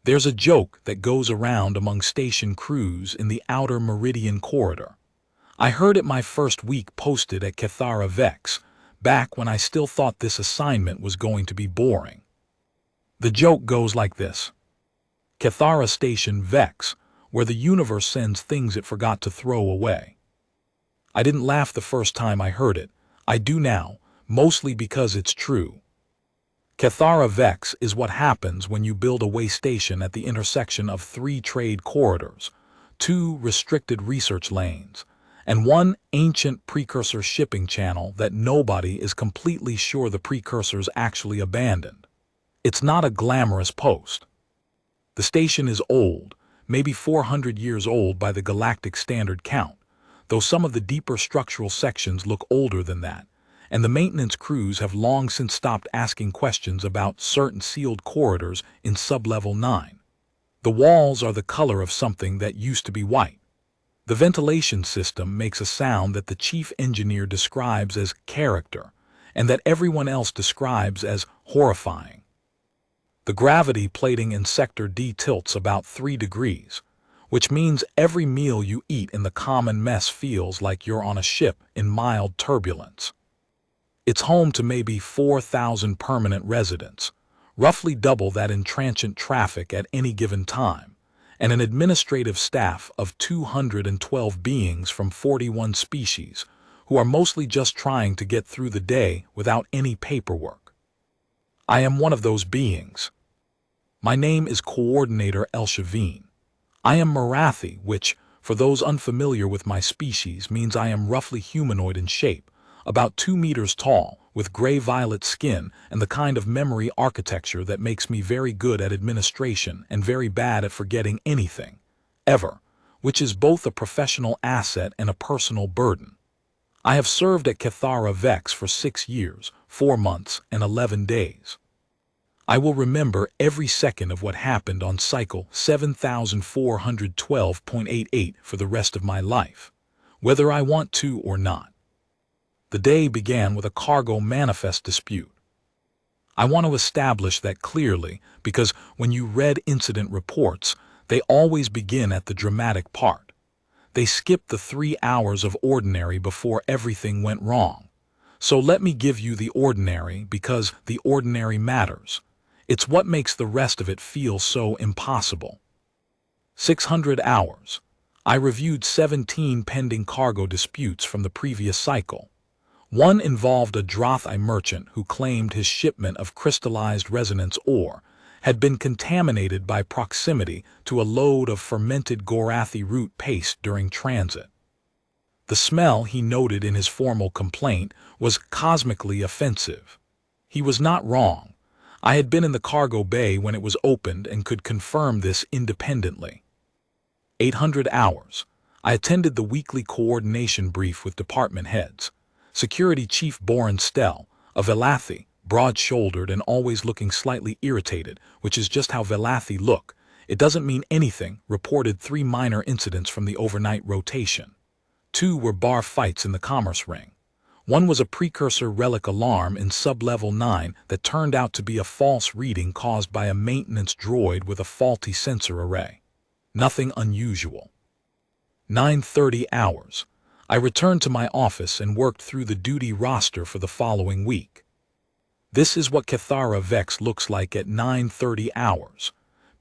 There's a joke that goes around among station crews in the outer Meridian corridor. I heard it my first week posted at Cathara Vex, back when I still thought this assignment was going to be boring. The joke goes like this. Cathara Station Vex, where the universe sends things it forgot to throw away. I didn't laugh the first time I heard it. I do now, mostly because it's true. Cathara Vex is what happens when you build a way station at the intersection of 3 trade corridors, 2 restricted research lanes, and 1 ancient precursor shipping channel that nobody is completely sure the precursors actually abandoned. It's not a glamorous post. The station is old, maybe 400 years old by the galactic standard count, though some of the deeper structural sections look older than that, and the maintenance crews have long since stopped asking questions about certain sealed corridors in sublevel 9. The walls are the color of something that used to be white. The ventilation system makes a sound that the chief engineer describes as character, and that everyone else describes as horrifying. The gravity plating in Sector D tilts about 3 degrees, which means every meal you eat in the common mess feels like you're on a ship in mild turbulence. It's home to maybe 4,000 permanent residents, roughly double that in transient traffic at any given time, and an administrative staff of 212 beings from 41 species, who are mostly just trying to get through the day without any paperwork. I am one of those beings. My name is Coordinator El-Shavin. I am Marathi, which, for those unfamiliar with my species, means I am roughly humanoid in shape, about 2 meters tall, with gray-violet skin and the kind of memory architecture that makes me very good at administration and very bad at forgetting anything, ever, which is both a professional asset and a personal burden. I have served at Cathara Vex for 6 years, 4 months, and 11 days. I will remember every second of what happened on cycle 7412.88 for the rest of my life, whether I want to or not. The day began with a cargo manifest dispute. I want to establish that clearly because when you read incident reports, they always begin at the dramatic part. They skip the 3 hours of ordinary before everything went wrong. So let me give you the ordinary because the ordinary matters. It's what makes the rest of it feel so impossible. 600 hours. I reviewed 17 pending cargo disputes from the previous cycle. One involved a Drothi merchant who claimed his shipment of crystallized resonance ore had been contaminated by proximity to a load of fermented Gorathi root paste during transit. The smell, he noted in his formal complaint, was cosmically offensive. He was not wrong. I had been in the cargo bay when it was opened and could confirm this independently. 800 hours. I attended the weekly coordination brief with department heads. Security Chief Boren Stell, a Velathi, broad-shouldered and always looking slightly irritated, which is just how Velathi look. It doesn't mean anything, reported 3 minor incidents from the overnight rotation. 2 were bar fights in the commerce ring. 1 was a precursor relic alarm in sublevel 9 that turned out to be a false reading caused by a maintenance droid with a faulty sensor array. Nothing unusual. 9:30 hours. I returned to my office and worked through the duty roster for the following week. This is what Cathara Vex looks like at 9:30 hours.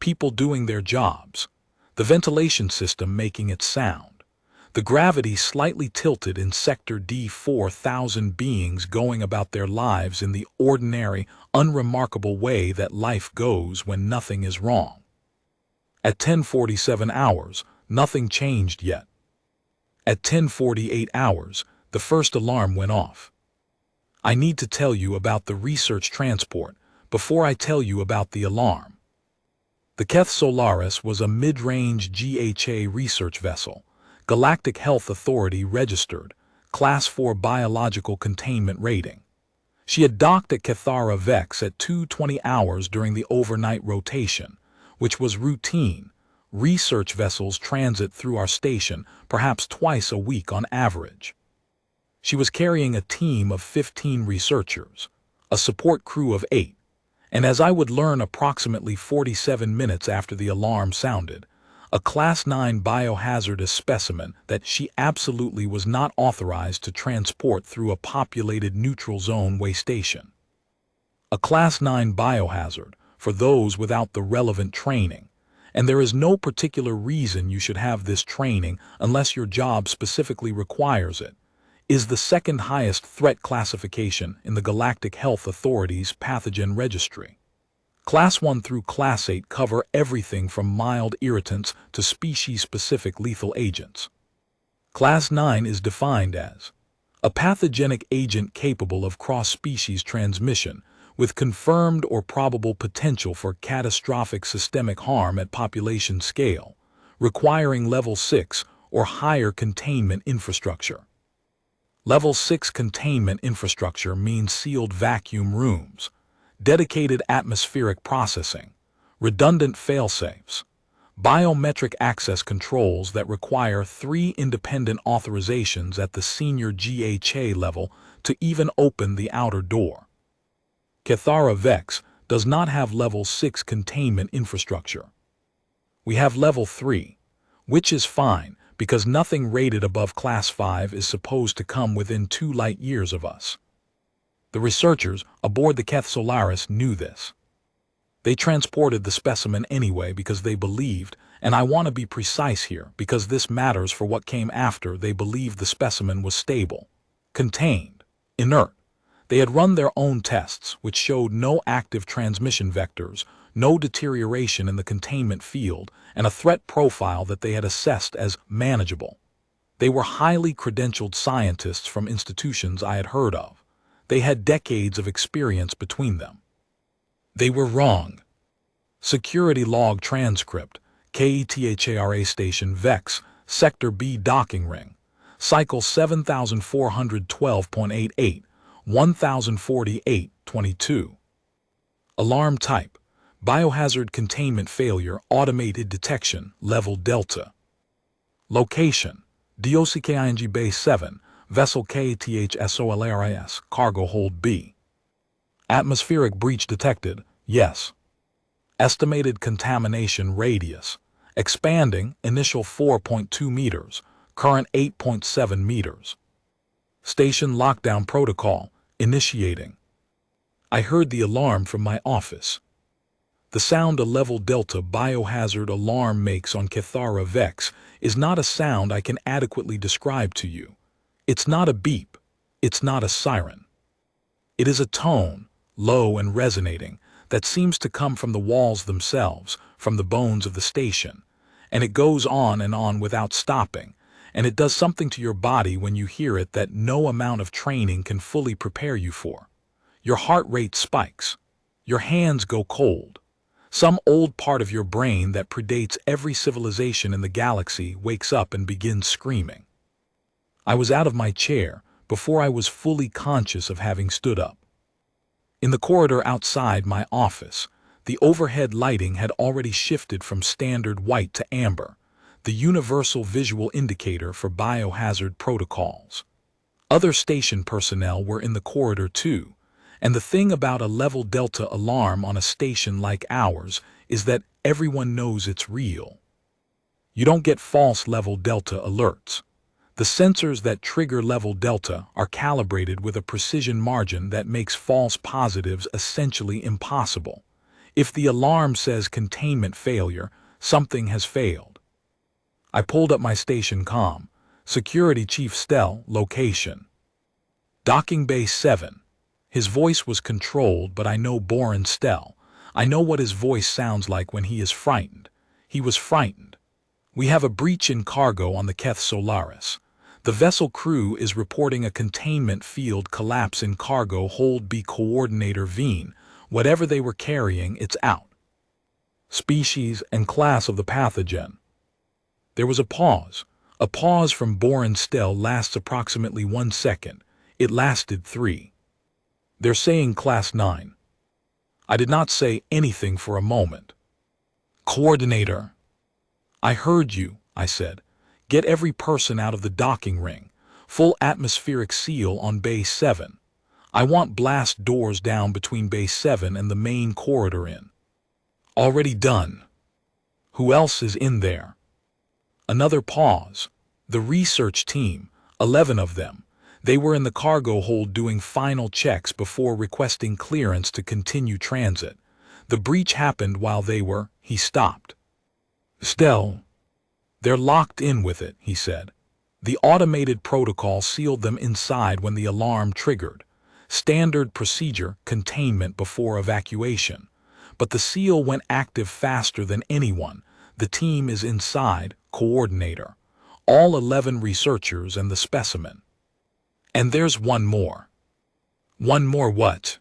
People doing their jobs. The ventilation system making its sound. The gravity slightly tilted in Sector D, 4,000 beings going about their lives in the ordinary, unremarkable way that life goes when nothing is wrong. At 10:47 hours, nothing changed yet. At 10:48 hours, the first alarm went off. I need to tell you about the research transport before I tell you about the alarm. The Keth Solaris was a mid-range GHA research vessel, Galactic Health Authority registered, Class 4 biological containment rating. She had docked at Cathara Vex at 2:20 hours during the overnight rotation, which was routine. Research vessels transit through our station perhaps twice a week on average. She was carrying a team of 15 researchers, a support crew of 8, And as I would learn approximately 47 minutes after the alarm sounded, a Class 9 biohazardous specimen that she absolutely was not authorized to transport through a populated neutral zone way station. A Class 9 biohazard for those without the relevant training, and there is no particular reason you should have this training unless your job specifically requires it, is the second highest threat classification in the Galactic Health Authority's pathogen registry. Class 1 through Class 8 cover everything from mild irritants to species-specific lethal agents. Class 9 is defined as a pathogenic agent capable of cross-species transmission with confirmed or probable potential for catastrophic systemic harm at population scale, requiring Level 6 or higher containment infrastructure. Level 6 containment infrastructure means sealed vacuum rooms, dedicated atmospheric processing, redundant failsafes, biometric access controls that require 3 independent authorizations at the senior GHA level to even open the outer door. Cathara Vex does not have Level 6 containment infrastructure. We have Level 3, which is fine because nothing rated above Class 5 is supposed to come within 2 light years of us. The researchers aboard the Keth Solaris knew this. They transported the specimen anyway because they believed, and I want to be precise here because this matters for what came after, they believed the specimen was stable, contained, inert. They had run their own tests, which showed no active transmission vectors, no deterioration in the containment field, and a threat profile that they had assessed as manageable. They were highly credentialed scientists from institutions I had heard of. They had decades of experience between them. They were wrong. Security log transcript, KETHARA Station Vex, Sector B docking ring, cycle 7412.88, 1048.22. Alarm type, biohazard containment failure, automated detection, level Delta. Location, DOCKING Bay 7, vessel KTHSOLARIS, cargo hold B. Atmospheric breach detected, yes. Estimated contamination radius, expanding, initial 4.2 meters, current 8.7 meters. Station lockdown protocol, initiating. I heard the alarm from my office. The sound a level Delta biohazard alarm makes on Cathara Vex is not a sound I can adequately describe to you. It's not a beep. It's not a siren. It is a tone, low and resonating, that seems to come from the walls themselves, from the bones of the station, and it goes on and on without stopping, and it does something to your body when you hear it that no amount of training can fully prepare you for. Your heart rate spikes. Your hands go cold. Some old part of your brain that predates every civilization in the galaxy wakes up and begins screaming. I was out of my chair before I was fully conscious of having stood up. In the corridor outside my office, the overhead lighting had already shifted from standard white to amber, the universal visual indicator for biohazard protocols. Other station personnel were in the corridor too, and the thing about a level Delta alarm on a station like ours is that everyone knows it's real. You don't get false level Delta alerts. The sensors that trigger level Delta are calibrated with a precision margin that makes false positives essentially impossible. If the alarm says containment failure, something has failed. I pulled up my station comm. Security Chief Stell, location. Docking Bay 7. His voice was controlled, but I know Boren Stell. I know what his voice sounds like when he is frightened. He was frightened. We have a breach in cargo on the Keth Solaris. The vessel crew is reporting a containment field collapse in cargo hold B coordinator Veen. Whatever they were carrying, it's out. Species and class of the pathogen. There was a pause. A pause from Boren Stell lasts approximately 1 second. It lasted 3. They're saying Class 9. I did not say anything for a moment. Coordinator. I heard you, I said. Get every person out of the docking ring. Full atmospheric seal on Bay 7. I want blast doors down between Bay 7 and the main corridor in. Already done. Who else is in there? Another pause. The research team, 11 of them. They were in the cargo hold doing final checks before requesting clearance to continue transit. The breach happened while they were. He stopped. Stell. They're locked in with it, he said. The automated protocol sealed them inside when the alarm triggered. Standard procedure, containment before evacuation. But the seal went active faster than anyone. The team is inside, coordinator. All 11 researchers and the specimen. And there's one more. One more what?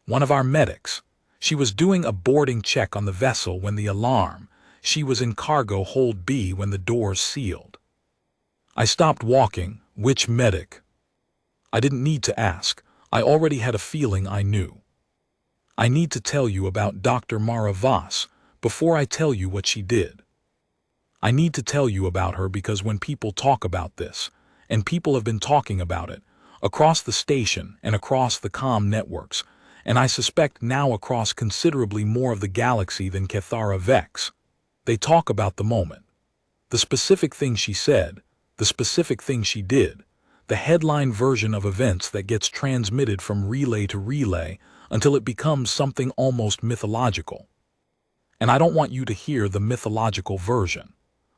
One of our medics. She was doing a boarding check on the vessel when the alarm. She was in cargo hold B when the doors sealed. I stopped walking. Which medic? I didn't need to ask. I already had a feeling I knew. I need to tell you about Dr. Mara Voss before I tell you what she did. I need to tell you about her because when people talk about this, and people have been talking about it, across the station and across the comm networks, and I suspect now across considerably more of the galaxy than Cathara Vex, they talk about the moment. The specific thing she said, the specific thing she did, the headline version of events that gets transmitted from relay to relay until it becomes something almost mythological. And I don't want you to hear the mythological version.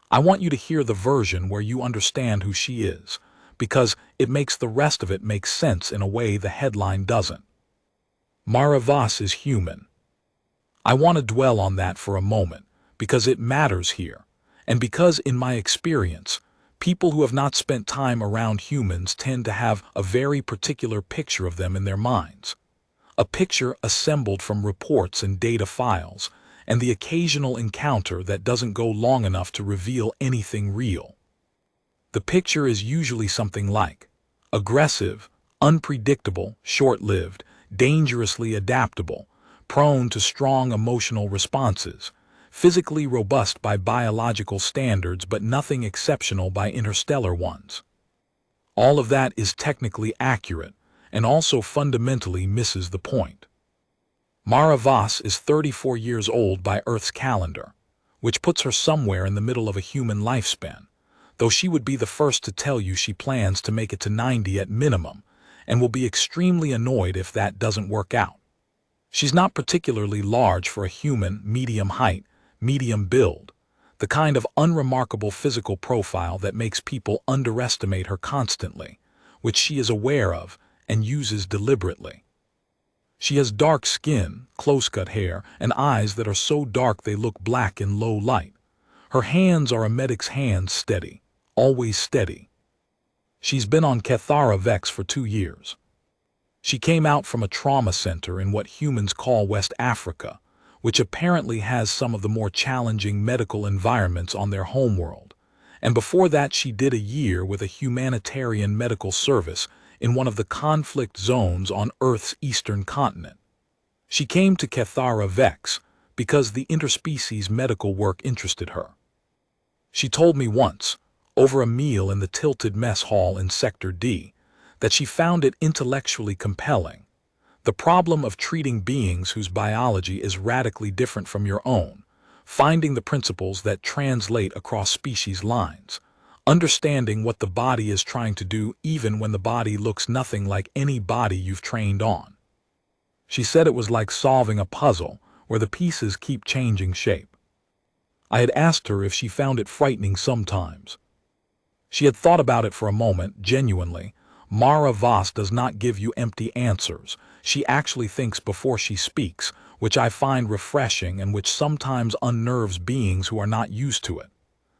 I want you to hear the version where you understand who she is, because it makes the rest of it make sense in a way the headline doesn't. Mara Voss is human. I want to dwell on that for a moment, because it matters here, and because in my experience, people who have not spent time around humans tend to have a very particular picture of them in their minds. A picture assembled from reports and data files, and the occasional encounter that doesn't go long enough to reveal anything real. The picture is usually something like aggressive, unpredictable, short-lived, dangerously adaptable, prone to strong emotional responses, physically robust by biological standards but nothing exceptional by interstellar ones. All of that is technically accurate and also fundamentally misses the point. Mara Voss is 34 years old by Earth's calendar, which puts her somewhere in the middle of a human lifespan, though she would be the first to tell you she plans to make it to 90 at minimum and will be extremely annoyed if that doesn't work out. She's not particularly large for a human, medium height, medium build, the kind of unremarkable physical profile that makes people underestimate her constantly, which she is aware of and uses deliberately. She has dark skin, close-cut hair, and eyes that are so dark they look black in low light. Her hands are a medic's hands, steady, always steady. She's been on Cathara Vex for 2 years. She came out from a trauma center in what humans call West Africa, which apparently has some of the more challenging medical environments on their homeworld. And before that she did a year with a humanitarian medical service in one of the conflict zones on Earth's eastern continent. She came to Cathara Vex because the interspecies medical work interested her. She told me once, over a meal in the tilted mess hall in Sector D, that she found it intellectually compelling. The problem of treating beings whose biology is radically different from your own, finding the principles that translate across species lines, understanding what the body is trying to do even when the body looks nothing like any body you've trained on. She said it was like solving a puzzle where the pieces keep changing shape. I had asked her if she found it frightening sometimes. She had thought about it for a moment, genuinely. Mara Voss does not give you empty answers. She actually thinks before she speaks, which I find refreshing and which sometimes unnerves beings who are not used to it.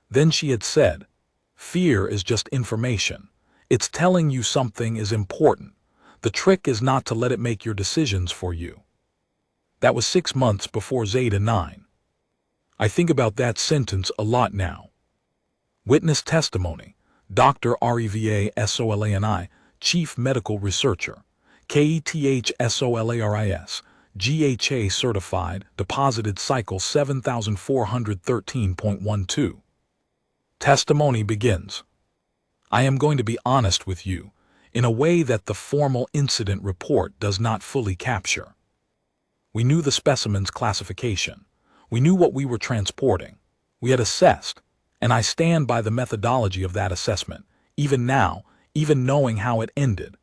Then she had said, "Fear is just information. It's telling you something is important. The trick is not to let it make your decisions for you." That was 6 months before Zeta 9. I think about that sentence a lot now. Witness testimony. Dr. Reva Solani, Chief Medical Researcher, KETH SOLARIS, GHA Certified, Deposited Cycle 7413.12. Testimony begins. I am going to be honest with you. in a way that the formal incident report does not fully capture. We knew the specimen's classification. We knew what we were transporting. We had assessed, and I stand by the methodology of that assessment, even now, even knowing how it ended.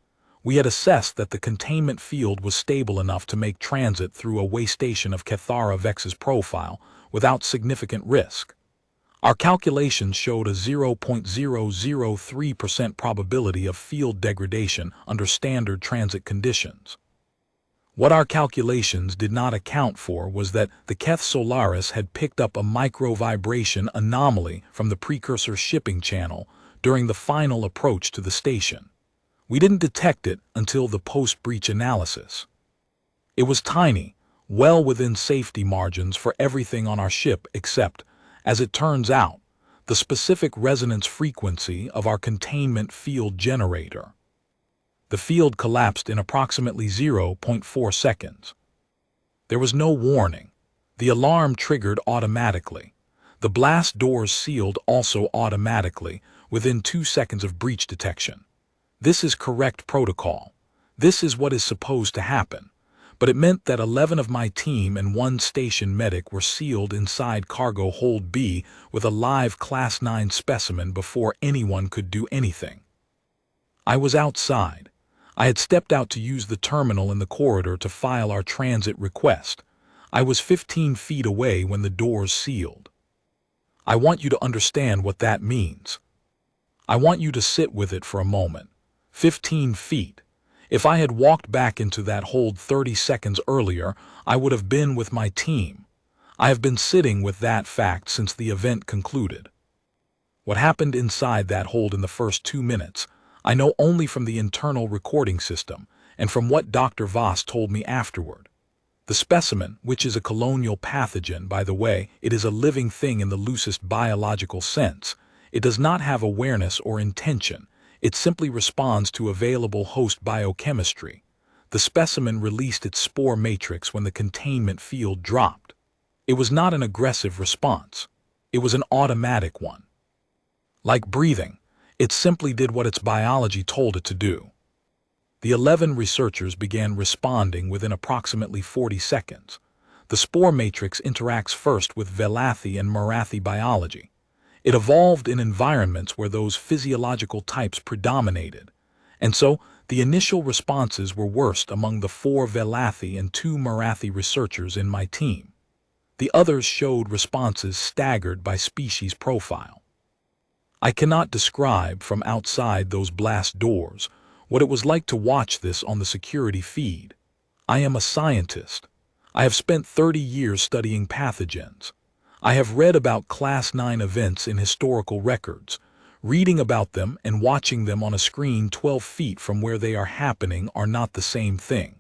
We had assessed that the containment field was stable enough to make transit through a way station of Cathara Vex's profile without significant risk. Our calculations showed a 0.003% probability of field degradation under standard transit conditions. What our calculations did not account for was that the Keth Solaris had picked up a micro-vibration anomaly from the precursor shipping channel during the final approach to the station. We didn't detect it until the post-breach analysis. It was tiny, well within safety margins for everything on our ship except, as it turns out, the specific resonance frequency of our containment field generator. The field collapsed in approximately 0.4 seconds. There was no warning. The alarm triggered automatically. The blast doors sealed also automatically within 2 seconds of breach detection. This is correct protocol. This is what is supposed to happen. But it meant that 11 of my team and 1 station medic were sealed inside cargo hold B with a live Class 9 specimen before anyone could do anything. I was outside. I had stepped out to use the terminal in the corridor to file our transit request. I was 15 feet away when the doors sealed. I want you to understand what that means. I want you to sit with it for a moment. 15 feet. If I had walked back into that hold 30 seconds earlier, I would have been with my team. I have been sitting with that fact since the event concluded. What happened inside that hold in the first 2 minutes, I know only from the internal recording system and from what Dr. Voss told me afterward. The specimen, which is a colonial pathogen, by the way, it is a living thing in the loosest biological sense. It does not have awareness or intention. It simply responds to available host biochemistry. The specimen released its spore matrix when the containment field dropped. It was not an aggressive response. It was an automatic one. Like breathing, it simply did what its biology told it to do. The 11 researchers began responding within approximately 40 seconds. The spore matrix interacts first with Velathi and Marathi biology. It evolved in environments where those physiological types predominated, and so the initial responses were worst among the 4 Velathi and 2 Marathi researchers in my team. The others showed responses staggered by species profile. I cannot describe from outside those blast doors what it was like to watch this on the security feed. I am a scientist. I have spent 30 years studying pathogens. I have read about Class 9 events in historical records. Reading about them and watching them on a screen 12 feet from where they are happening are not the same thing.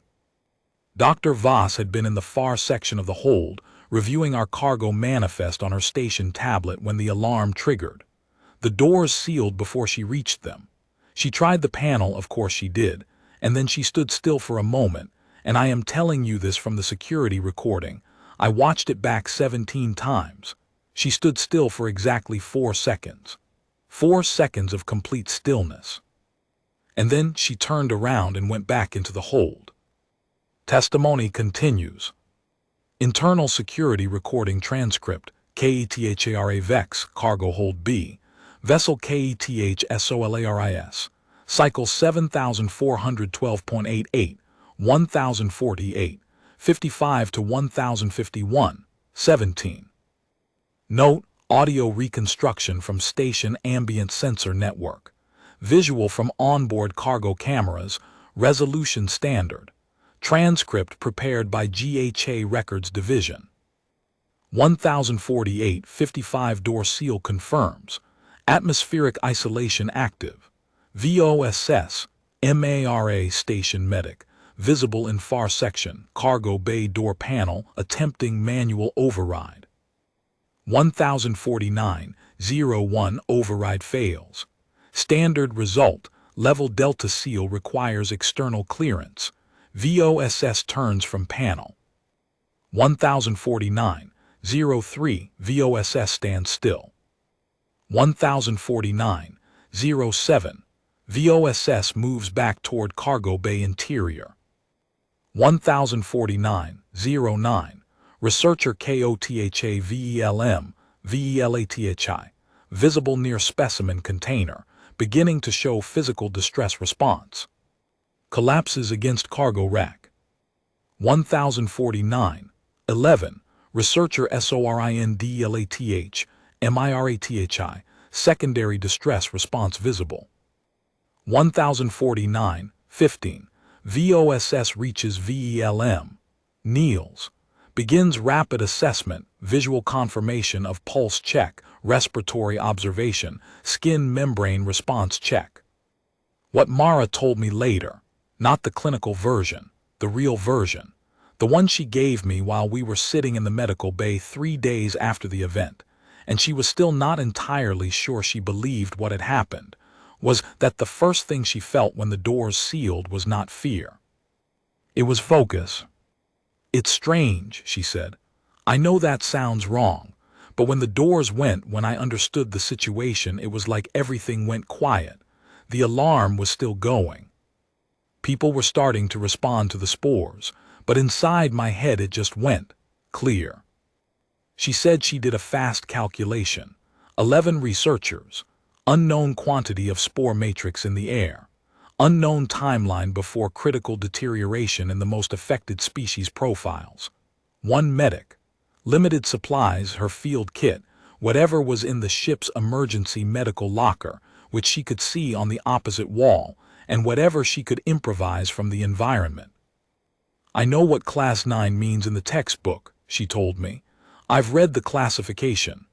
Dr. Voss had been in the far section of the hold, reviewing our cargo manifest on her station tablet when the alarm triggered. The doors sealed before she reached them. She tried the panel, of course she did, and then she stood still for a moment, and I am telling you this from the security recording. I watched it back 17 times. She stood still for exactly 4 seconds. 4 seconds of complete stillness. And then she turned around and went back into the hold. Testimony continues. Internal security recording transcript, KETHARA VEX, cargo hold B, vessel KETH-SOLARIS, cycle 7412.88, 1048. 55 to 1051, 17. Note, audio reconstruction from station ambient sensor network. Visual from onboard cargo cameras, resolution standard. Transcript prepared by GHA Records Division. 1048, 55 door seal confirms. Atmospheric isolation active. VOSS, MARA station medic. Visible in far section, cargo bay door panel, attempting manual override. 1049-01 override fails. Standard result, level delta seal requires external clearance. VOSS turns from panel. 1049-03 VOSS stands still. 1049-07 VOSS moves back toward cargo bay interior. 1049-09. Researcher KOTHA VELATHI. Visible near specimen container, beginning to show physical distress response. Collapses against cargo rack. 1049-11. Researcher SORINDLATH MIRATHI. Secondary distress response visible. 1049-15. VOSS reaches VELM. Kneels. Begins rapid assessment, visual confirmation of pulse check, respiratory observation, skin membrane response check. What Mara told me later, not the clinical version, the real version, the one she gave me while we were sitting in the medical bay 3 days after the event, and she was still not entirely sure she believed what had happened, was that the first thing she felt when the doors sealed was not fear. It was focus. "It's strange," she said. "I know that sounds wrong, but when the doors went, when I understood the situation, it was like everything went quiet. The alarm was still going. People were starting to respond to the spores, but inside my head it just went clear." She said she did a fast calculation. 11 researchers, unknown quantity of spore matrix in the air, unknown timeline before critical deterioration in the most affected species profiles, 1 medic, limited supplies, her field kit, whatever was in the ship's emergency medical locker, which she could see on the opposite wall, and whatever she could improvise from the environment. "I know what Class 9 means in the textbook," she told me. "I've read the classification.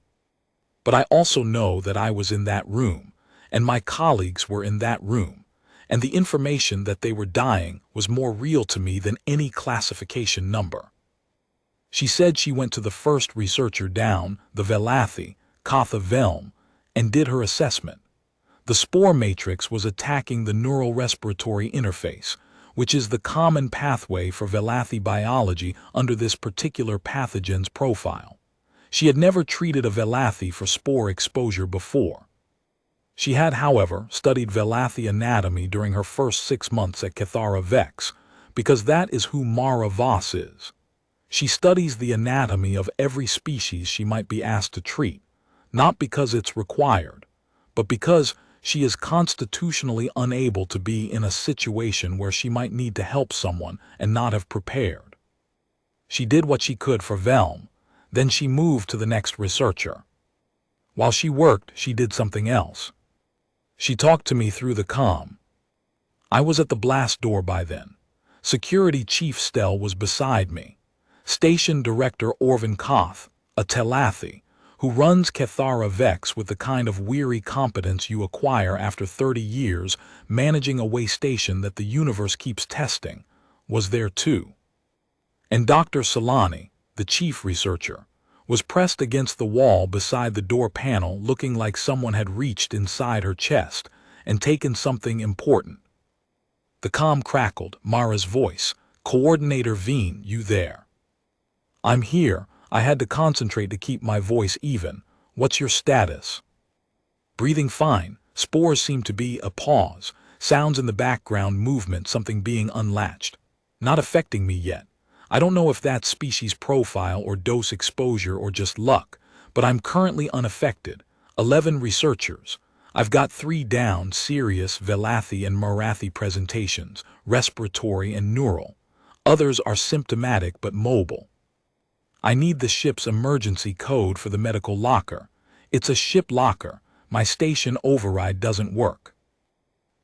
But I also know that I was in that room, and my colleagues were in that room, and the information that they were dying was more real to me than any classification number." She said she went to the first researcher down, the Velathi, Katha Velm, and did her assessment. The spore matrix was attacking the neural respiratory interface, which is the common pathway for Velathi biology under this particular pathogen's profile. She had never treated a Velathi for spore exposure before. She had, however, studied Velathi anatomy during her first 6 months at Cathara Vex, because that is who Mara Voss is. She studies the anatomy of every species she might be asked to treat, not because it's required, but because she is constitutionally unable to be in a situation where she might need to help someone and not have prepared. She did what she could for Velm, then she moved to the next researcher. While she worked, she did something else. She talked to me through the comm. I was at the blast door by then. Security Chief Stell was beside me. Station Director Orvin Koth, a Telathi, who runs Cathara Vex with the kind of weary competence you acquire after 30 years managing a way station that the universe keeps testing, was there too. And Dr. Solani, the chief researcher, was pressed against the wall beside the door panel looking like someone had reached inside her chest and taken something important. The comm crackled, Mara's voice. "Coordinator Veen, you there?" "I'm here. I had to concentrate to keep my voice even. What's your status?" "Breathing fine." Spores seem to be a pause. Sounds in the background, movement, something being unlatched. "Not affecting me yet. I don't know if that's species profile or dose exposure or just luck, but I'm currently unaffected. 11 researchers. I've got 3 down, serious Velathi and Marathi presentations, respiratory and neural. Others are symptomatic but mobile. I need the ship's emergency code for the medical locker. It's a ship locker. My station override doesn't work."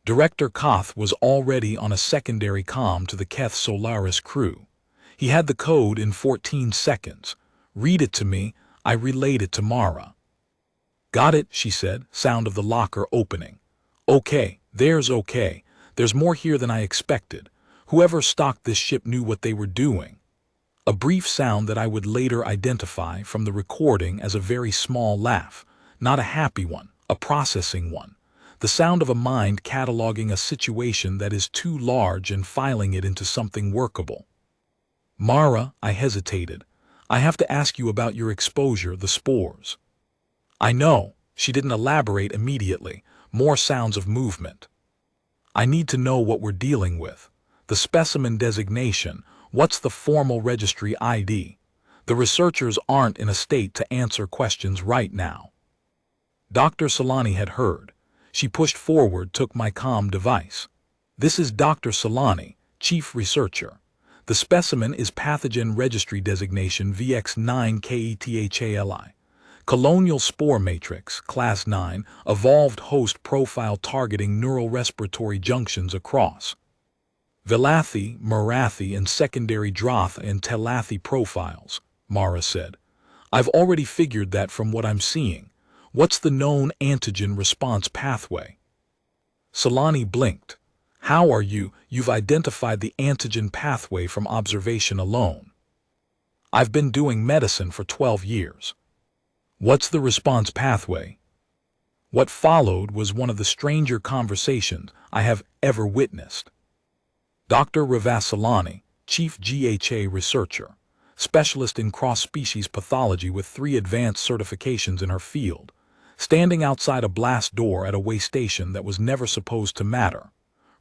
Director Koth was already on a secondary comm to the Keth Solaris crew. He had the code in 14 seconds. "Read it to me." I relayed it to Mara. "Got it," she said, sound of the locker opening. "Okay, there's okay. There's more here than I expected. Whoever stocked this ship knew what they were doing." A brief sound that I would later identify from the recording as a very small laugh, not a happy one, a processing one. The sound of a mind cataloging a situation that is too large and filing it into something workable. "Mara," I hesitated. "I have to ask you about your exposure, the spores." "I know." She didn't elaborate immediately. More sounds of movement. I need to know what we're dealing with. The specimen designation, what's the formal registry ID? The researchers aren't in a state to answer questions right now. Dr. Solani had heard. She pushed forward, took my comm device. This is Dr. Solani, Chief Researcher. The specimen is Pathogen Registry Designation VX9KETHALI. Colonial Spore Matrix, Class 9, Evolved Host Profile Targeting Neural Respiratory Junctions across Velathi, Marathi, and Secondary Droth and Telathi profiles, Mara said. I've already figured that from what I'm seeing. What's the known antigen response pathway? Solani blinked. How are you? You've identified the antigen pathway from observation alone. I've been doing medicine for 12 years. What's the response pathway? What followed was one of the stranger conversations I have ever witnessed. Dr. Ravasalani, Chief GHA Researcher, specialist in cross-species pathology with 3 advanced certifications in her field, standing outside a blast door at a way station that was never supposed to matter,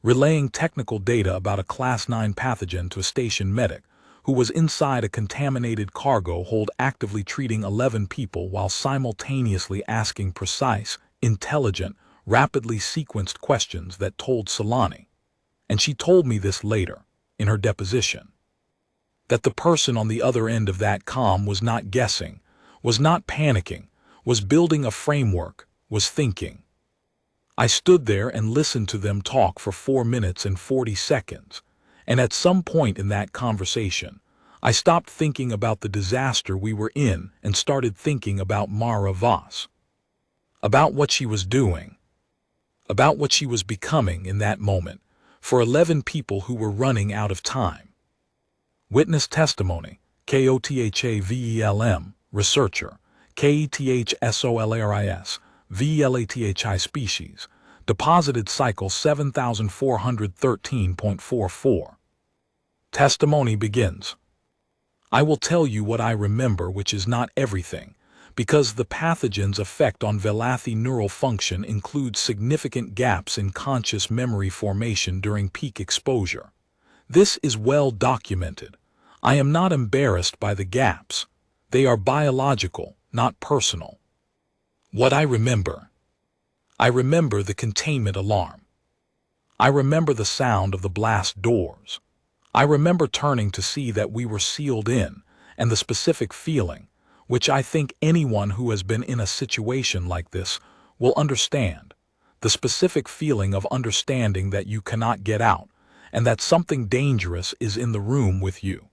relaying technical data about a Class 9 pathogen to a station medic who was inside a contaminated cargo hold actively treating 11 people while simultaneously asking precise, intelligent, rapidly sequenced questions that told Solani, and she told me this later, in her deposition, that the person on the other end of that comm was not guessing, was not panicking, was building a framework, was thinking. I stood there and listened to them talk for 4 minutes and 40 seconds, and at some point in that conversation, I stopped thinking about the disaster we were in and started thinking about Mara Voss, about what she was doing, about what she was becoming in that moment for 11 people who were running out of time. Witness testimony, KOTHAVELM, researcher, KETHSOLARIS, VELATHI species, deposited cycle 7413.44. Testimony begins. I will tell you what I remember, which is not everything, because the pathogen's effect on Velathi neural function includes significant gaps in conscious memory formation during peak exposure. This is well documented. I am not embarrassed by the gaps. They are biological, not personal. What I remember. I remember the containment alarm. I remember the sound of the blast doors. I remember turning to see that we were sealed in, and the specific feeling, which I think anyone who has been in a situation like this will understand, the specific feeling of understanding that you cannot get out, and that something dangerous is in the room with you.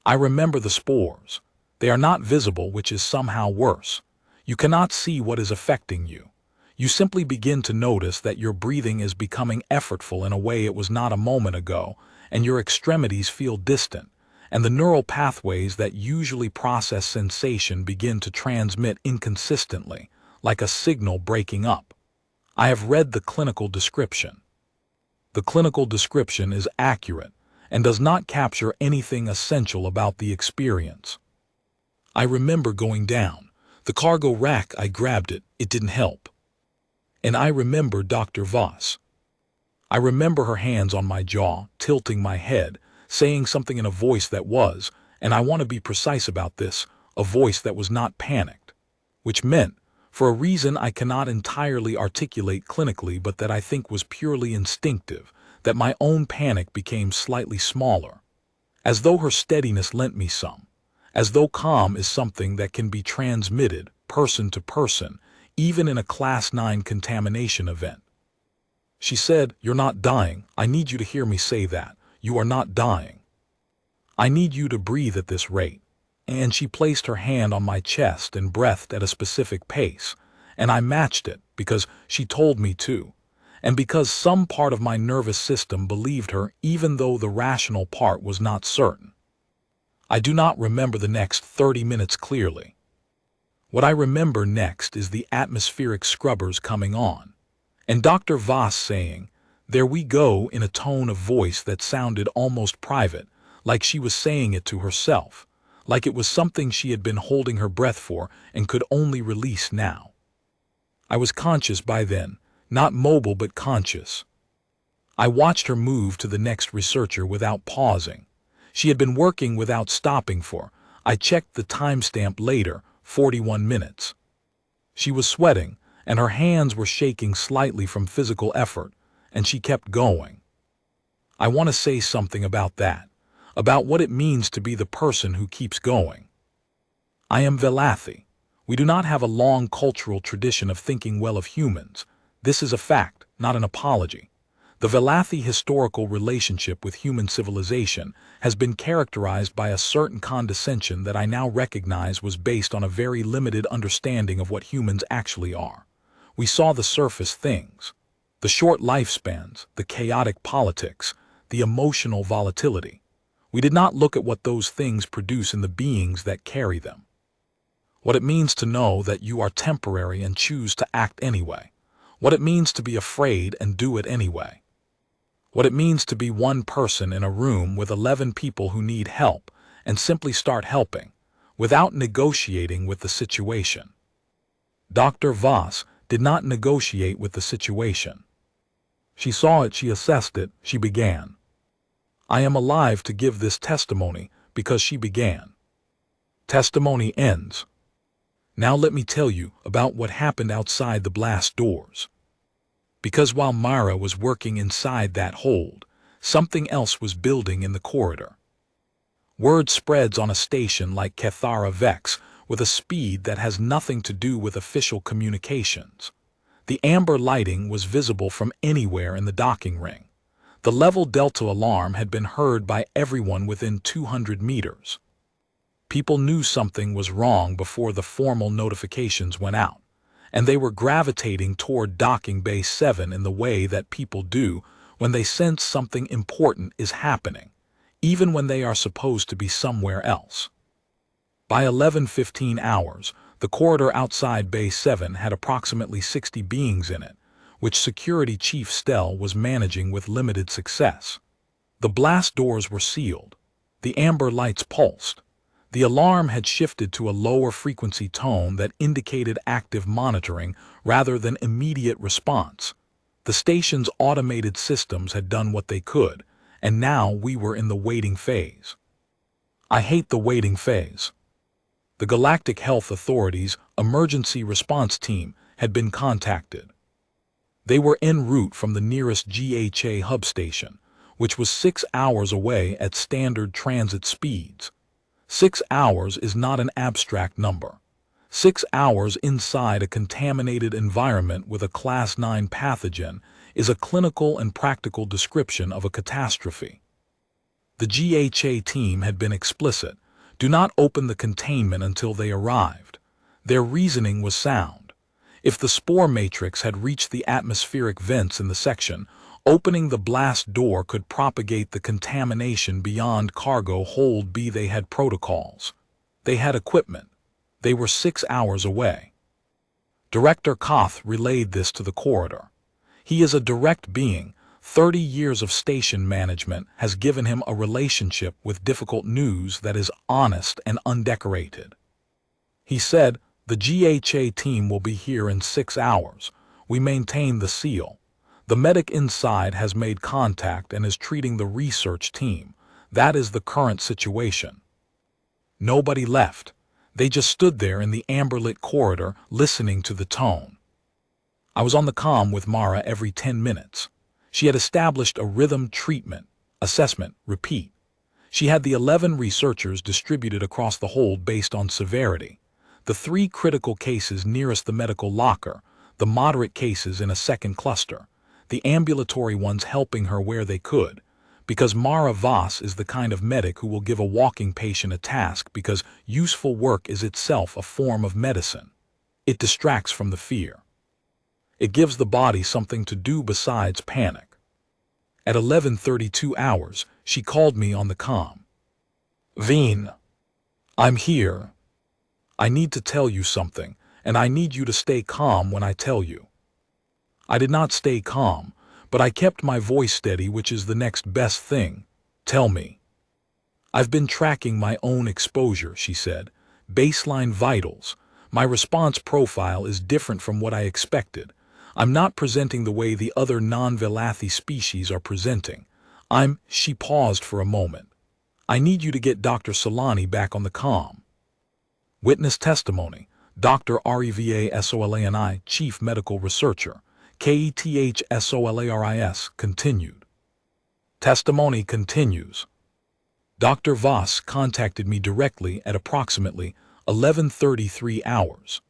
I remember the spores. They are not visible, which is somehow worse. You cannot see what is affecting you. You simply begin to notice that your breathing is becoming effortful in a way it was not a moment ago, and your extremities feel distant, and the neural pathways that usually process sensation begin to transmit inconsistently, like a signal breaking up. I have read the clinical description. The clinical description is accurate and does not capture anything essential about the experience. I remember going down. The cargo rack, I grabbed it, it didn't help. And I remember Dr. Voss. I remember her hands on my jaw, tilting my head, saying something in a voice that was, and I want to be precise about this, a voice that was not panicked, which meant, for a reason I cannot entirely articulate clinically but that I think was purely instinctive, that my own panic became slightly smaller, as though her steadiness lent me some, as though calm is something that can be transmitted person to person, even in a Class 9 contamination event. She said, "You're not dying. I need you to hear me say that. You are not dying. I need you to breathe at this rate." And she placed her hand on my chest and breathed at a specific pace, and I matched it because she told me to, and because some part of my nervous system believed her even though the rational part was not certain. I do not remember the next 30 minutes clearly. What I remember next is the atmospheric scrubbers coming on, and Dr. Voss saying, "There we go," in a tone of voice that sounded almost private, like she was saying it to herself, like it was something she had been holding her breath for and could only release now. I was conscious by then, not mobile but conscious. I watched her move to the next researcher without pausing. She had been working without stopping for, I checked the timestamp later, 41 minutes. She was sweating, and her hands were shaking slightly from physical effort, and she kept going. I want to say something about that, about what it means to be the person who keeps going. I am Velathi. We do not have a long cultural tradition of thinking well of humans. This is a fact, not an apology. The Velathi historical relationship with human civilization has been characterized by a certain condescension that I now recognize was based on a very limited understanding of what humans actually are. We saw the surface things, the short lifespans, the chaotic politics, the emotional volatility. We did not look at what those things produce in the beings that carry them. What it means to know that you are temporary and choose to act anyway. What it means to be afraid and do it anyway. What it means to be one person in a room with 11 people who need help and simply start helping, without negotiating with the situation. Dr. Voss did not negotiate with the situation. She saw it, she assessed it, she began. I am alive to give this testimony because she began. Testimony ends. Now let me tell you about what happened outside the blast doors. Because while Mara was working inside that hold, something else was building in the corridor. Word spreads on a station like Kethara Vex with a speed that has nothing to do with official communications. The amber lighting was visible from anywhere in the docking ring. The level delta alarm had been heard by everyone within 200 meters. People knew something was wrong before the formal notifications went out, and they were gravitating toward docking bay 7 in the way that people do when they sense something important is happening, even when they are supposed to be somewhere else. By 11:15 hours, the corridor outside bay 7 had approximately 60 beings in it, which Security Chief Stell was managing with limited success. The blast doors were sealed. The amber lights pulsed. The alarm had shifted to a lower frequency tone that indicated active monitoring rather than immediate response. The station's automated systems had done what they could, and now we were in the waiting phase. I hate the waiting phase. The Galactic Health Authority's emergency response team had been contacted. They were en route from the nearest GHA hub station, which was 6 hours away at standard transit speeds. 6 hours is not an abstract number. 6 hours inside a contaminated environment with a Class 9 pathogen is a clinical and practical description of a catastrophe. The GHA team had been explicit. Do not open the containment until they arrived. Their reasoning was sound. If the spore matrix had reached the atmospheric vents in the section, opening the blast door could propagate the contamination beyond cargo hold B. They had protocols. They had equipment. They were 6 hours away. Director Koth relayed this to the corridor. He is a direct being. 30 years of station management has given him a relationship with difficult news that is honest and undecorated. He said, the GHA team will be here in 6 hours. We maintain the seal. The medic inside has made contact and is treating the research team. That is the current situation. Nobody left. They just stood there in the amber-lit corridor listening to the tone. I was on the comm with Mara every 10 minutes. She had established a rhythm treatment, assessment, repeat. She had the 11 researchers distributed across the hold based on severity. The 3 critical cases nearest the medical locker, the moderate cases in a second cluster, the ambulatory ones helping her where they could, because Mara Voss is the kind of medic who will give a walking patient a task because useful work is itself a form of medicine. It distracts from the fear. It gives the body something to do besides panic. At 11:32 hours, she called me on the comm. Veen, I'm here. I need to tell you something, and I need you to stay calm when I tell you. I did not stay calm, but I kept my voice steady, which is the next best thing. Tell me. I've been tracking my own exposure, she said. Baseline vitals. My response profile is different from what I expected. I'm not presenting the way the other non-Velathi species are presenting. She paused for a moment. I need you to get Dr. Solani back on the comm. Witness testimony. Dr. Reva Solani, Chief Medical Researcher, KETH SOLARIS, continued. Testimony continues. Dr. Voss contacted me directly at approximately 11:33 hours.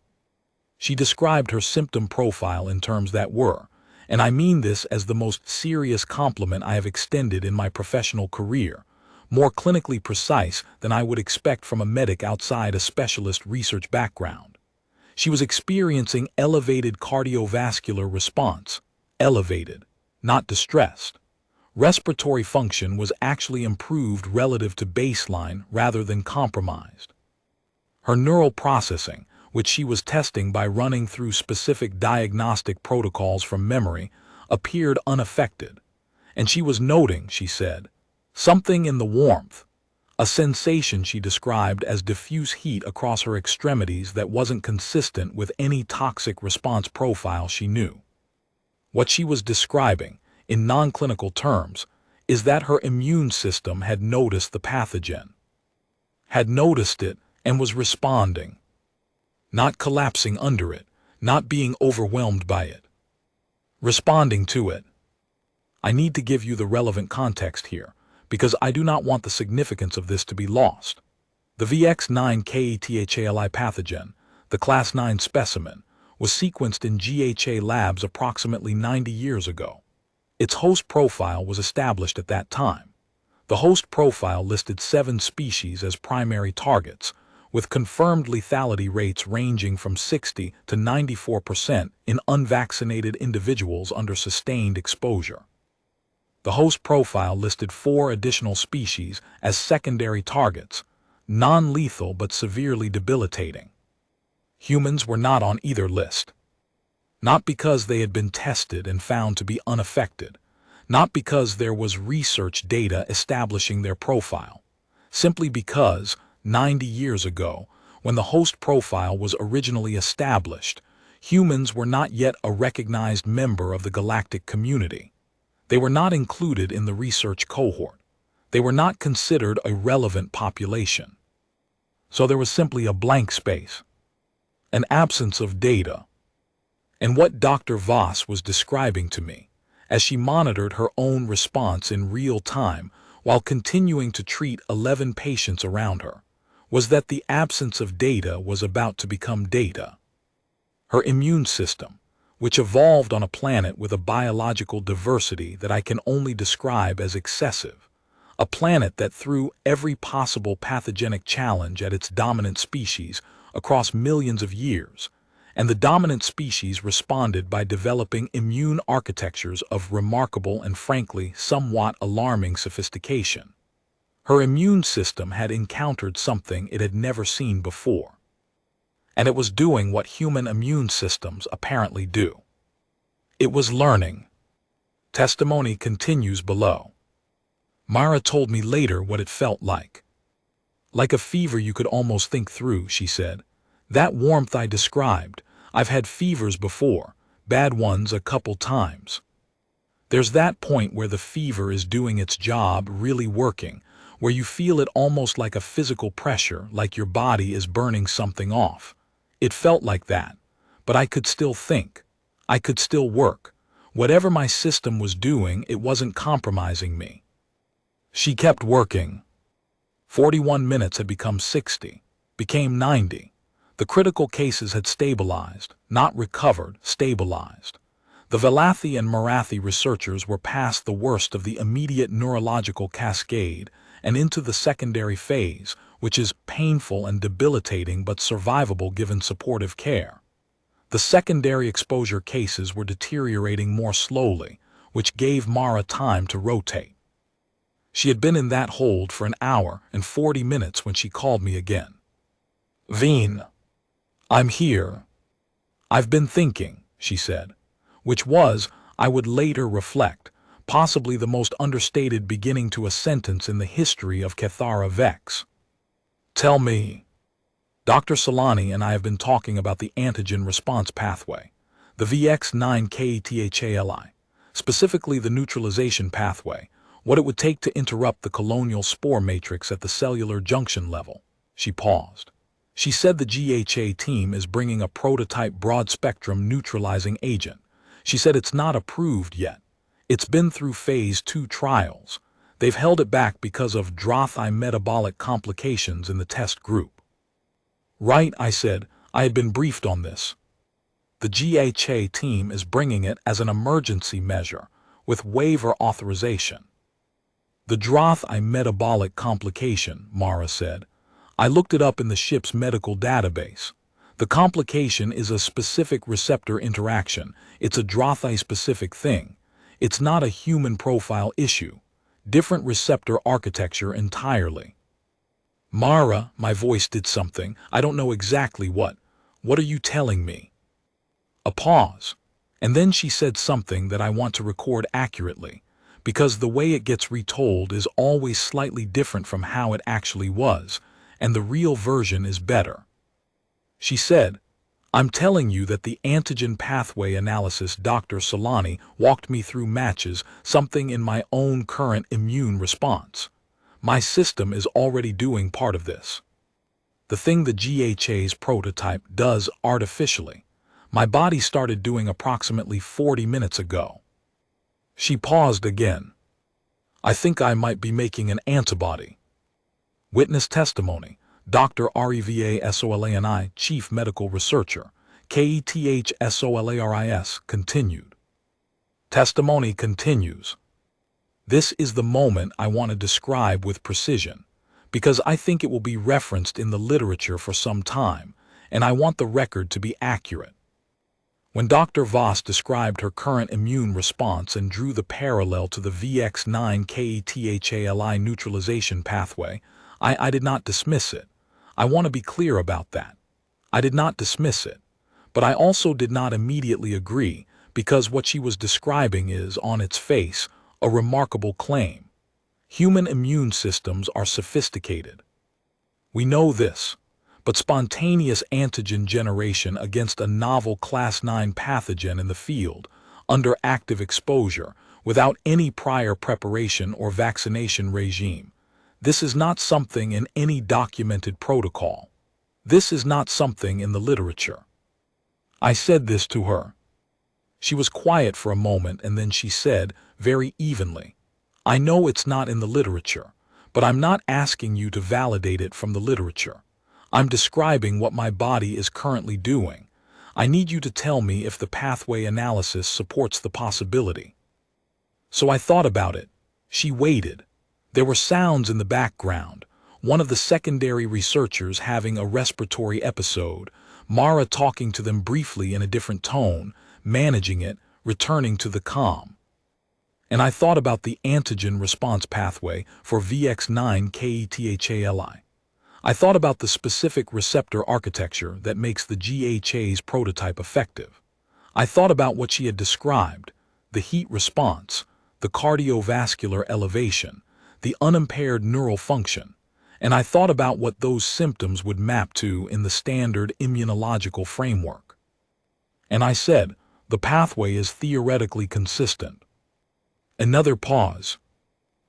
She described her symptom profile in terms that were, and I mean this as the most serious compliment I have extended in my professional career, more clinically precise than I would expect from a medic outside a specialist research background. She was experiencing elevated cardiovascular response, elevated, not distressed. Respiratory function was actually improved relative to baseline rather than compromised. Her neural processing, which she was testing by running through specific diagnostic protocols from memory, appeared unaffected. And she was noting, she said, something in the warmth, a sensation she described as diffuse heat across her extremities that wasn't consistent with any toxic response profile she knew. What she was describing, in non-clinical terms, is that her immune system had noticed the pathogen, had noticed it and was responding, not collapsing under it, not being overwhelmed by it, responding to it. I need to give you the relevant context here, because I do not want the significance of this to be lost. The VX9-KETHALI pathogen, the Class 9 specimen, was sequenced in GHA labs approximately 90 years ago. Its host profile was established at that time. The host profile listed 7 species as primary targets, with confirmed lethality rates ranging from 60 to 94% in unvaccinated individuals under sustained exposure. The host profile listed 4 additional species as secondary targets, non-lethal but severely debilitating. Humans were not on either list. Not because they had been tested and found to be unaffected, not because there was research data establishing their profile, simply because, 90 years ago, when the host profile was originally established, humans were not yet a recognized member of the galactic community. They were not included in the research cohort. They were not considered a relevant population. So there was simply a blank space, an absence of data. And what Dr. Voss was describing to me, as she monitored her own response in real time while continuing to treat 11 patients around her, was that the absence of data was about to become data. Her immune system, which evolved on a planet with a biological diversity that I can only describe as excessive, a planet that threw every possible pathogenic challenge at its dominant species across millions of years, and the dominant species responded by developing immune architectures of remarkable and frankly somewhat alarming sophistication. Her immune system had encountered something it had never seen before. And it was doing what human immune systems apparently do. It was learning. Testimony continues below. Mara told me later what it felt like. Like a fever you could almost think through, she said. That warmth I described, I've had fevers before, bad ones a couple times. There's that point where the fever is doing its job, really working, where you feel it almost like a physical pressure, like your body is burning something off. It felt like that, but I could still think. I could still work. Whatever my system was doing, it wasn't compromising me. She kept working. 41 minutes had become 60, became 90. The critical cases had stabilized, not recovered, stabilized. The Velathi and Marathi researchers were past the worst of the immediate neurological cascade and into the secondary phase, which is painful and debilitating but survivable given supportive care. The secondary exposure cases were deteriorating more slowly, which gave Mara time to rotate. She had been in that hold for an hour and 40 minutes when she called me again. Veen. I'm here. I've been thinking, she said, which was, I would later reflect, possibly the most understated beginning to a sentence in the history of Cathara Vex. Tell me. Dr. Solani and I have been talking about the antigen response pathway, the VX9-KETHALI, specifically the neutralization pathway, what it would take to interrupt the colonial spore matrix at the cellular junction level. She paused. She said the GHA team is bringing a prototype broad-spectrum neutralizing agent. She said it's not approved yet. It's been through phase 2 trials. They've held it back because of metabolic complications in the test group. Right, I said. I had been briefed on this. The GHA team is bringing it as an emergency measure, with waiver authorization. The metabolic complication, Mara said. I looked it up in the ship's medical database. The complication is a specific receptor interaction. It's a Drothi-specific thing. It's not a human profile issue. Different receptor architecture entirely. Mara, my voice did something. I don't know exactly what. What are you telling me? A pause. And then she said something that I want to record accurately, because the way it gets retold is always slightly different from how it actually was, and the real version is better. She said, I'm telling you that the antigen pathway analysis Dr. Solani walked me through matches something in my own current immune response. My system is already doing part of this. The thing the GHA's prototype does artificially. My body started doing approximately 40 minutes ago. She paused again. I think I might be making an antibody. Witness testimony. Dr. Reva Solani, Chief Medical Researcher, KETHSOLARIS, continued. Testimony continues. This is the moment I want to describe with precision, because I think it will be referenced in the literature for some time, and I want the record to be accurate. When Dr. Voss described her current immune response and drew the parallel to the VX9-KETHALI neutralization pathway, I did not dismiss it. I want to be clear about that. I did not dismiss it, but I also did not immediately agree, because what she was describing is, on its face, a remarkable claim. Human immune systems are sophisticated. We know this, but spontaneous antigen generation against a novel Class 9 pathogen in the field, under active exposure, without any prior preparation or vaccination regime, this is not something in any documented protocol. This is not something in the literature. I said this to her. She was quiet for a moment, and then she said, very evenly, I know it's not in the literature, but I'm not asking you to validate it from the literature. I'm describing what my body is currently doing. I need you to tell me if the pathway analysis supports the possibility. So I thought about it. She waited. There were sounds in the background, one of the secondary researchers having a respiratory episode, Mara talking to them briefly in a different tone, managing it, returning to the calm. And I thought about the antigen response pathway for VX9-KETHALI. I thought about the specific receptor architecture that makes the GHA's prototype effective. I thought about what she had described, the heat response, the cardiovascular elevation, the unimpaired neural function, and I thought about what those symptoms would map to in the standard immunological framework. And I said, the pathway is theoretically consistent. Another pause.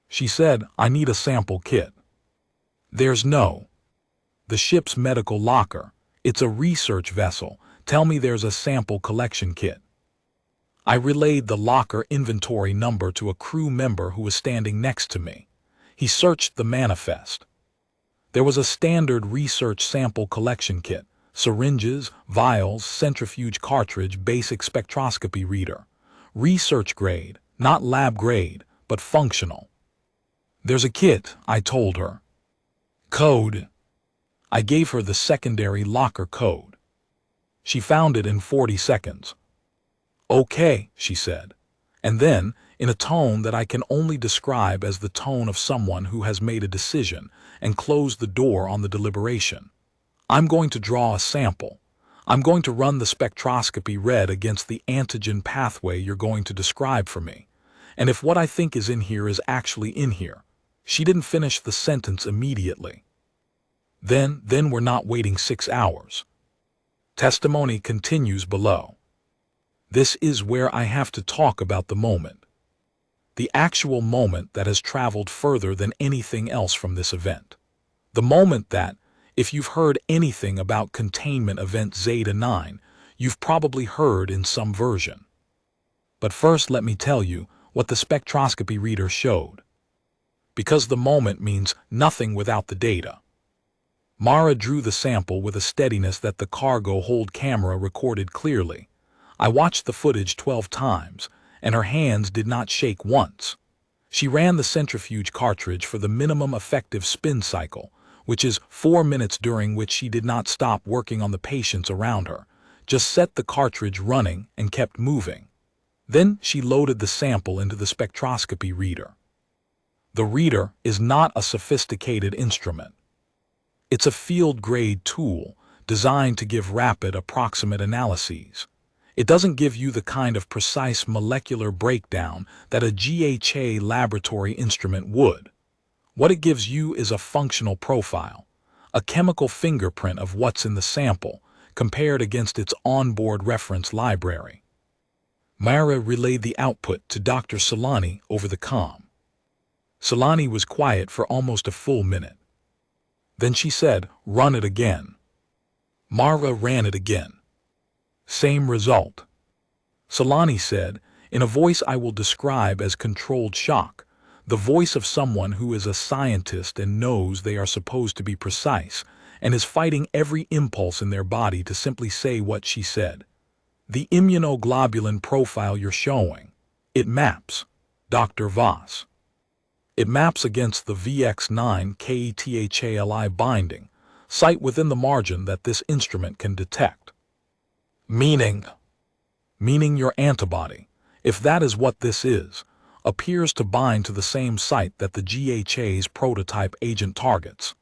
She said, I need a sample kit. There's no. The ship's medical locker. It's a research vessel. Tell me there's a sample collection kit. I relayed the locker inventory number to a crew member who was standing next to me. He searched the manifest. There was a standard research sample collection kit, syringes, vials, centrifuge cartridge, basic spectroscopy reader. Research grade, not lab grade, but functional. There's a kit, I told her. Code. I gave her the secondary locker code. She found it in 40 seconds. Okay, she said. And then, in a tone that I can only describe as the tone of someone who has made a decision and closed the door on the deliberation. I'm going to draw a sample. I'm going to run the spectroscopy read against the antigen pathway you're going to describe for me. And if what I think is in here is actually in here. She didn't finish the sentence immediately. Then we're not waiting 6 hours. Testimony continues below. This is where I have to talk about the moment. The actual moment that has traveled further than anything else from this event. The moment that, if you've heard anything about containment event Zeta 9, you've probably heard in some version. But first let me tell you what the spectroscopy reader showed. Because the moment means nothing without the data. Mara drew the sample with a steadiness that the cargo hold camera recorded clearly. I watched the footage 12 times, and her hands did not shake once. She ran the centrifuge cartridge for the minimum effective spin cycle, which is 4 minutes, during which she did not stop working on the patients around her, just set the cartridge running and kept moving. Then she loaded the sample into the spectroscopy reader. The reader is not a sophisticated instrument. It's a field-grade tool designed to give rapid, approximate analyses. It doesn't give you the kind of precise molecular breakdown that a GHA laboratory instrument would. What it gives you is a functional profile, a chemical fingerprint of what's in the sample, compared against its onboard reference library. Mara relayed the output to Dr. Solani over the comm. Solani was quiet for almost a full minute. Then she said, "Run it again." Mara ran it again. Same result. Solani said, in a voice I will describe as controlled shock, the voice of someone who is a scientist and knows they are supposed to be precise, and is fighting every impulse in their body to simply say what she said. "The immunoglobulin profile you're showing, it maps, Dr. Voss. It maps against the VX9 KETHALI binding site within the margin that this instrument can detect." Meaning your antibody, if that is what this is, appears to bind to the same site that the GHA's prototype agent targets.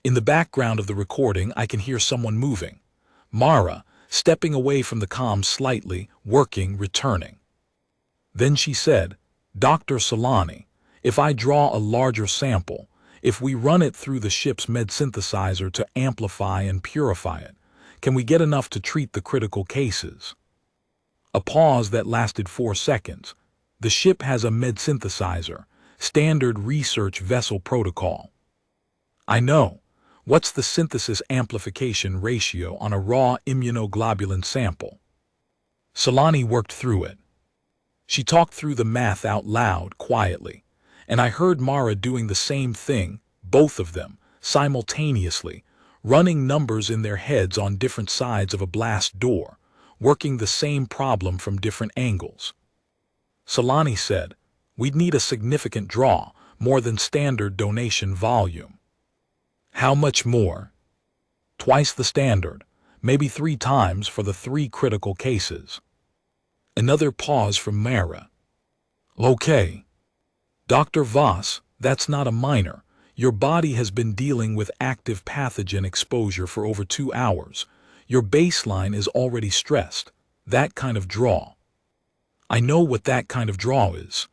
In the background of the recording, I can hear someone moving. Mara, stepping away from the comm slightly, working, returning. Then she said, "Dr. Solani, if I draw a larger sample, if we run it through the ship's med synthesizer to amplify and purify it, can we get enough to treat the critical cases?" A pause that lasted 4 seconds. The ship has a med synthesizer, standard research vessel protocol. I know. What's the synthesis amplification ratio on a raw immunoglobulin sample? Solani worked through it. She talked through the math out loud, quietly, and I heard Mara doing the same thing, both of them, simultaneously, running numbers in their heads on different sides of a blast door, working the same problem from different angles. Solani said, "We'd need a significant draw, more than standard donation volume." "How much more?" "Twice the standard, maybe 3 times for the 3 critical cases." Another pause from Mara. "Okay. Dr. Voss, that's not a minor. Your body has been dealing with active pathogen exposure for over 2 hours. Your baseline is already stressed. That kind of draw. I know what that kind of draw is.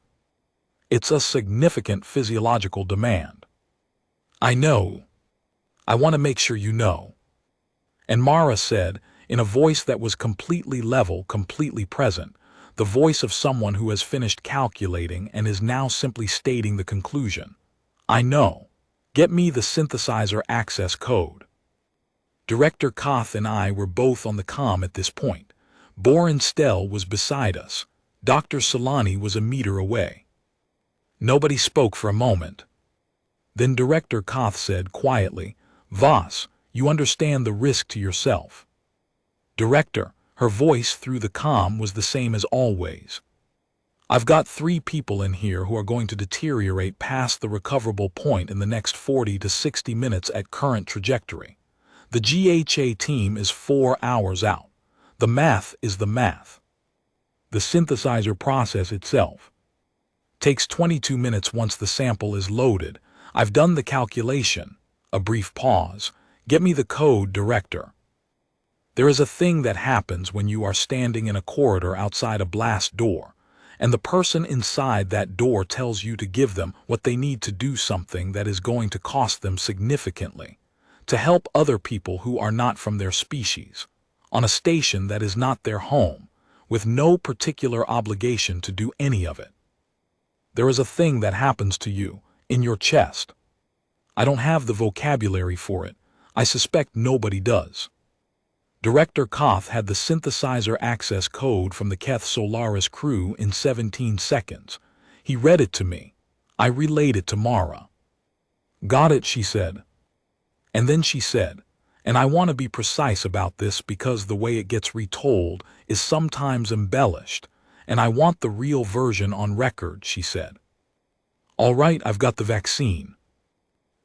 It's a significant physiological demand." "I know. I want to make sure you know." And Mara said, in a voice that was completely level, completely present, the voice of someone who has finished calculating and is now simply stating the conclusion, "I know. Get me the synthesizer access code." Director Koth and I were both on the comm at this point. Boren Stell was beside us. Dr. Solani was a meter away. Nobody spoke for a moment. Then Director Koth said quietly, "Voss, you understand the risk to yourself." "Director," her voice through the comm was the same as always. "I've got 3 people in here who are going to deteriorate past the recoverable point in the next 40 to 60 minutes at current trajectory. The GHA team is 4 hours out. The math is the math. The synthesizer process itself takes 22 minutes once the sample is loaded. I've done the calculation." A brief pause. "Get me the code, Director." There is a thing that happens when you are standing in a corridor outside a blast door, and the person inside that door tells you to give them what they need to do something that is going to cost them significantly, to help other people who are not from their species, on a station that is not their home, with no particular obligation to do any of it. There is a thing that happens to you, in your chest. I don't have the vocabulary for it. I suspect nobody does. Director Koth had the synthesizer access code from the Keth Solaris crew in 17 seconds. He read it to me. I relayed it to Mara. Got it, she said. And then she said, and I want to be precise about this because the way it gets retold is sometimes embellished, and I want the real version on record, she said. All right, I've got the vaccine.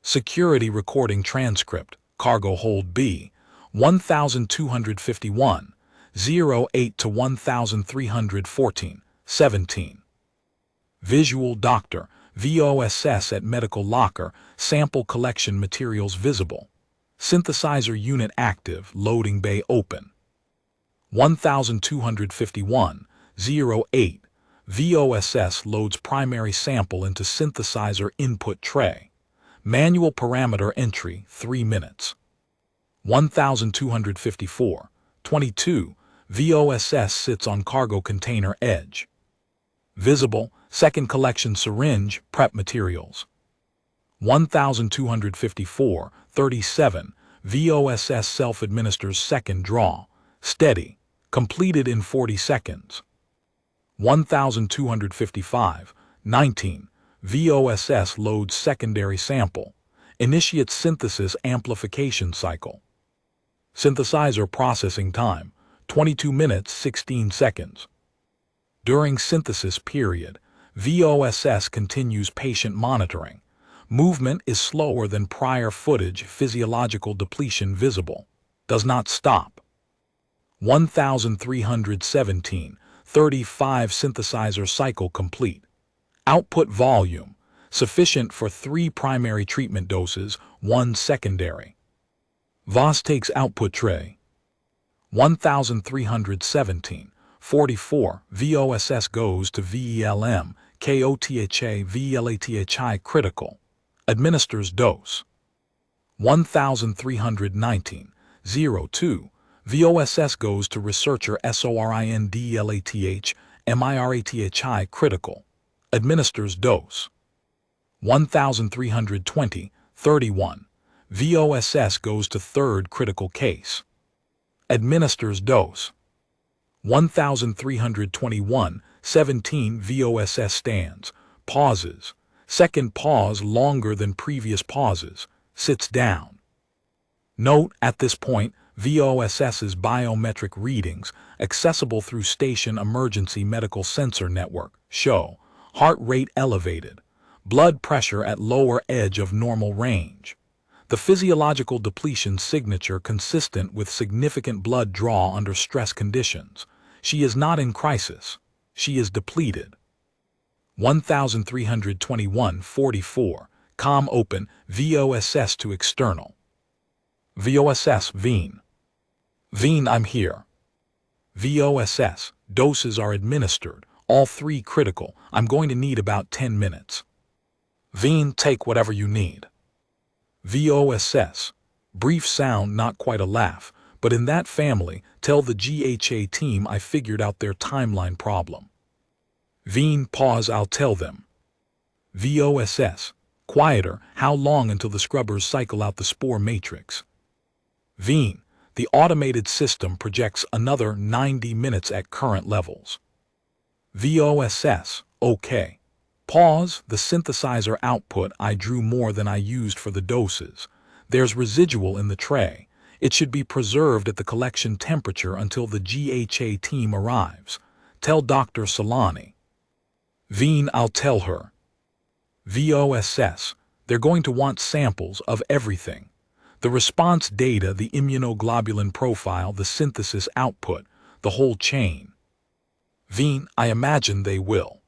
Security recording transcript, cargo hold B, 1251, 08 to 1314, 17. Visual doctor, VOSS at medical locker, sample collection materials visible. Synthesizer unit active, loading bay open. 1251, 08, VOSS loads primary sample into synthesizer input tray. Manual parameter entry, 3 minutes. 1254, 22, VOSS sits on cargo container edge. Visible, second collection syringe, prep materials. 1254, 37, VOSS self-administers second draw, steady, completed in 40 seconds. 1255, 19, VOSS loads secondary sample, initiates synthesis amplification cycle. Synthesizer processing time, 22 minutes 16 seconds. During synthesis period, VOSS continues patient monitoring. Movement is slower than prior footage, physiological depletion visible. Does not stop. 1317, 35 synthesizer cycle complete. Output volume, sufficient for 3 primary treatment doses, 1 secondary. VOS takes output tray. 1317, 44, VOSS goes to VELM, KOTHA VLATHI critical. Administers dose. 1319, 02, VOSS goes to researcher SORINDLATH, MIRATHI critical. Administers dose. 1320, 31, VOSS goes to third critical case. Administers dose. 1321, 17, VOSS stands, pauses, second pause longer than previous pauses, sits down. Note, at this point, VOSS's biometric readings, accessible through station emergency medical sensor network, show heart rate elevated, blood pressure at lower edge of normal range. The physiological depletion signature consistent with significant blood draw under stress conditions. She is not in crisis. She is depleted. 1321, 44, COM open, VOSS to external. VOSS, Veen. Veen, I'm here. VOSS, doses are administered, all 3 critical. I'm going to need about 10 minutes. Veen, take whatever you need. VOSS, brief sound, not quite a laugh, but in that family, tell the GHA team I figured out their timeline problem. Veen, pause, I'll tell them. VOSS, quieter, how long until the scrubbers cycle out the spore matrix? Veen, the automated system projects another 90 minutes at current levels. VOSS, okay. Pause, the synthesizer output I drew more than I used for the doses. There's residual in the tray. It should be preserved at the collection temperature until the GHA team arrives. Tell Dr. Solani. Veen, I'll tell her. VOSS, they're going to want samples of everything. The response data, the immunoglobulin profile, the synthesis output, the whole chain. Veen, I imagine they will.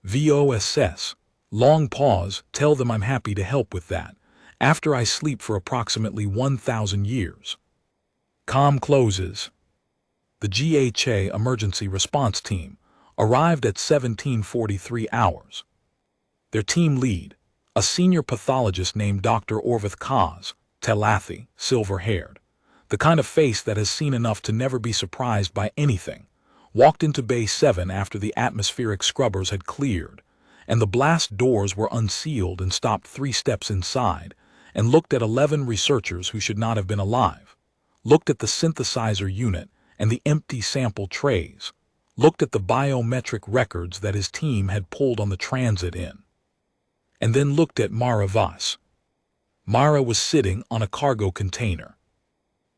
VOSS, long pause, tell them I'm happy to help with that, after I sleep for approximately 1,000 years. COM closes. The GHA emergency response team arrived at 1743 hours. Their team lead, a senior pathologist named Dr. Orvith Kaz, Telathi, silver-haired, the kind of face that has seen enough to never be surprised by anything, walked into Bay 7 after the atmospheric scrubbers had cleared, and the blast doors were unsealed, and stopped 3 steps inside, and looked at 11 researchers who should not have been alive, looked at the synthesizer unit and the empty sample trays, looked at the biometric records that his team had pulled on the transit in, and then looked at Mara Voss. Mara was sitting on a cargo container.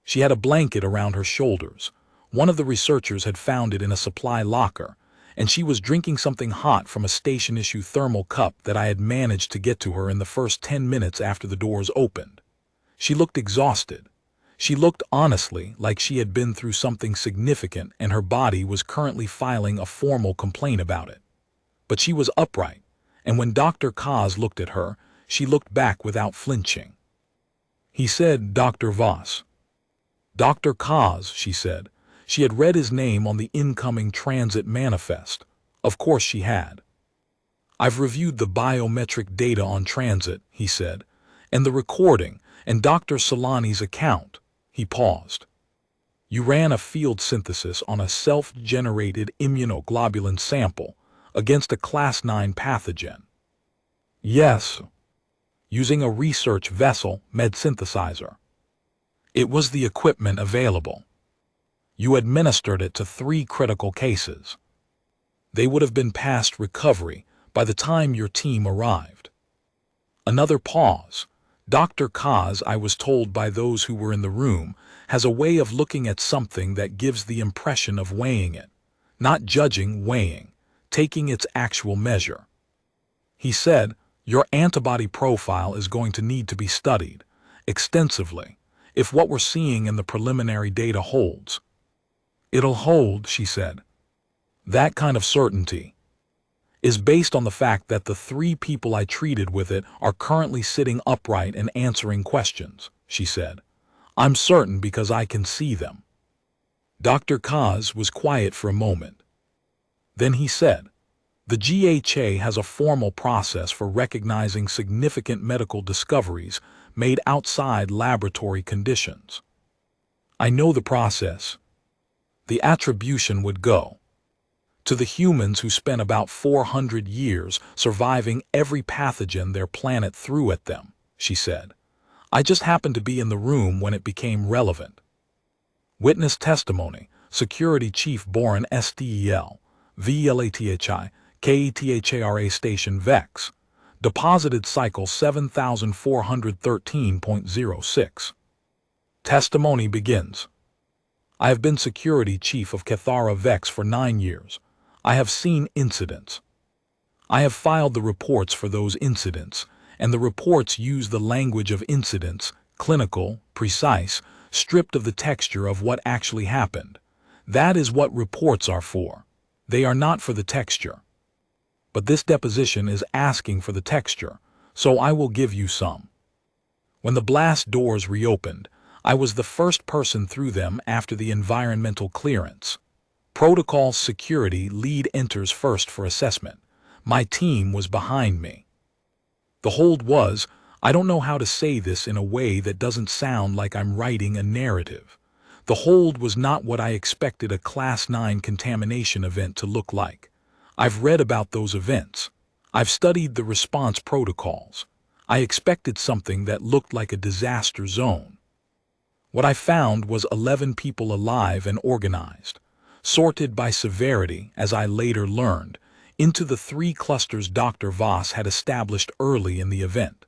She had a blanket around her shoulders. One of the researchers had found it in a supply locker, and she was drinking something hot from a station-issue thermal cup that I had managed to get to her in the first 10 minutes after the doors opened. She looked exhausted. She looked honestly like she had been through something significant, and her body was currently filing a formal complaint about it. But she was upright, and when Dr. Kaz looked at her, she looked back without flinching. He said, "Dr. Voss." "Dr. Kaz," she said. She had read his name on the incoming transit manifest. Of course she had. "I've reviewed the biometric data on transit," he said, "and the recording, and Dr. Solani's account." He paused. "You ran a field synthesis on a self-generated immunoglobulin sample against a Class 9 pathogen." "Yes. Using a research vessel med synthesizer. It was the equipment available. You administered it to 3 critical cases. They would have been past recovery by the time your team arrived." Another pause. Dr. Kaz, I was told by those who were in the room, has a way of looking at something that gives the impression of weighing it, not judging, weighing, taking its actual measure. He said, "Your antibody profile is going to need to be studied extensively if what we're seeing in the preliminary data holds." "It'll hold," she said. "That kind of certainty is based on the fact that the 3 people I treated with it are currently sitting upright and answering questions," she said. "I'm certain because I can see them." Dr. Kaz was quiet for a moment. Then he said, "The GHA has a formal process for recognizing significant medical discoveries made outside laboratory conditions. I know the process. The attribution would go to the humans who spent about 400 years surviving every pathogen their planet threw at them," she said. "I just happened to be in the room when it became relevant." Witness testimony: Security Chief Boren STEL, VLATHI, KETHARA Station VEX, deposited cycle 7413.06. Testimony begins. "I have been Security Chief of Cathara VEX for 9 years. I have seen incidents. I have filed the reports for those incidents, and the reports use the language of incidents, clinical, precise, stripped of the texture of what actually happened. That is what reports are for. They are not for the texture. But this deposition is asking for the texture, so I will give you some. When the blast doors reopened, I was the first person through them after the environmental clearance. Protocol security lead enters first for assessment. My team was behind me. The hold was, I don't know how to say this in a way that doesn't sound like I'm writing a narrative. The hold was not what I expected a Class 9 contamination event to look like. I've read about those events. I've studied the response protocols. I expected something that looked like a disaster zone. What I found was 11 people alive and organized, sorted by severity, as I later learned, into the 3 clusters Dr. Voss had established early in the event.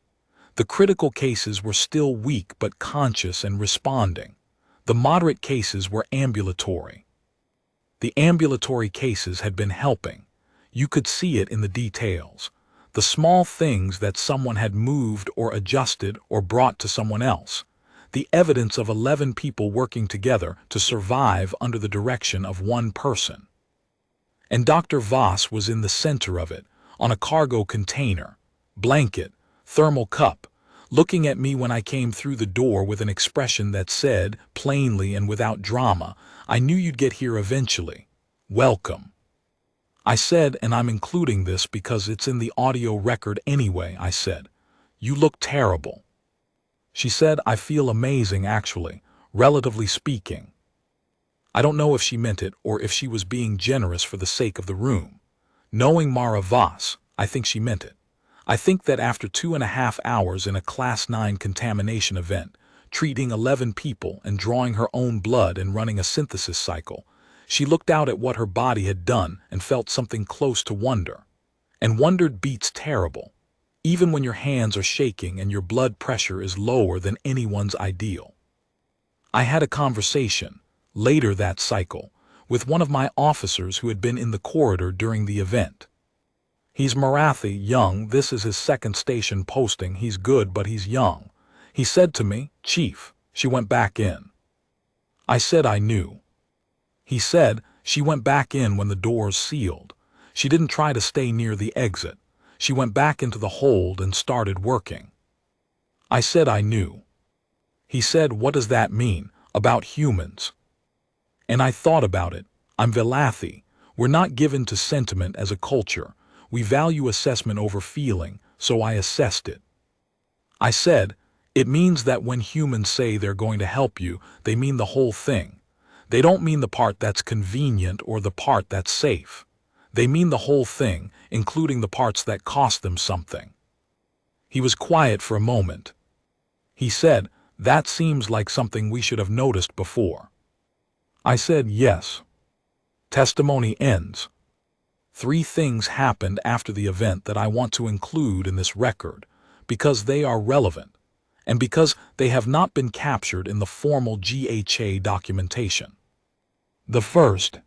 The critical cases were still weak but conscious and responding. The moderate cases were ambulatory. The ambulatory cases had been helping. You could see it in the details. The small things that someone had moved or adjusted or brought to someone else. The evidence of 11 people working together to survive under the direction of one person. And Dr. Voss was in the center of it, on a cargo container, blanket, thermal cup, looking at me when I came through the door with an expression that said, plainly and without drama, "I knew you'd get here eventually. Welcome." I said, and I'm including this because it's in the audio record anyway, I said, "You look terrible." She said, "I feel amazing actually, relatively speaking." I don't know if she meant it or if she was being generous for the sake of the room. Knowing Mara Voss, I think she meant it. I think that after 2.5 hours in a Class 9 contamination event, treating 11 people and drawing her own blood and running a synthesis cycle, she looked out at what her body had done and felt something close to wonder. And wondered beats terrible, even when your hands are shaking and your blood pressure is lower than anyone's ideal. I had a conversation, later that cycle, with one of my officers who had been in the corridor during the event. He's Marathi, young, this is his second station posting, he's good but he's young. He said to me, "Chief, she went back in." I said I knew. He said, "She went back in when the doors sealed. She didn't try to stay near the exit. She went back into the hold and started working." I said I knew. He said, "What does that mean, about humans?" And I thought about it. I'm Velathi. We're not given to sentiment as a culture. We value assessment over feeling, so I assessed it. I said, it means that when humans say they're going to help you, they mean the whole thing. They don't mean the part that's convenient or the part that's safe. They mean the whole thing, including the parts that cost them something. He was quiet for a moment. He said, "That seems like something we should have noticed before." I said, "Yes." Testimony ends. 3 things happened after the event that I want to include in this record, because they are relevant, and because they have not been captured in the formal GHA documentation. The first,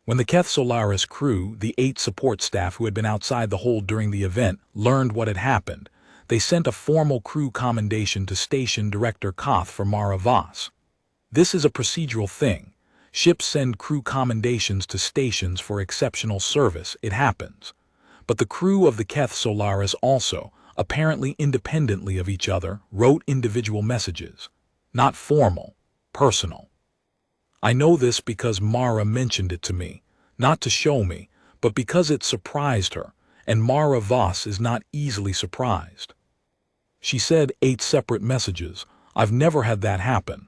when the Keth Solaris crew, the 8 support staff who had been outside the hold during the event, learned what had happened, they sent a formal crew commendation to Station Director Koth for Mara Voss. This is a procedural thing. Ships send crew commendations to stations for exceptional service, it happens. But the crew of the Keth Solaris also, apparently independently of each other, wrote individual messages. Not formal, personal. I know this because Mara mentioned it to me, not to show me, but because it surprised her, and Mara Voss is not easily surprised. She said 8 separate messages. I've never had that happen.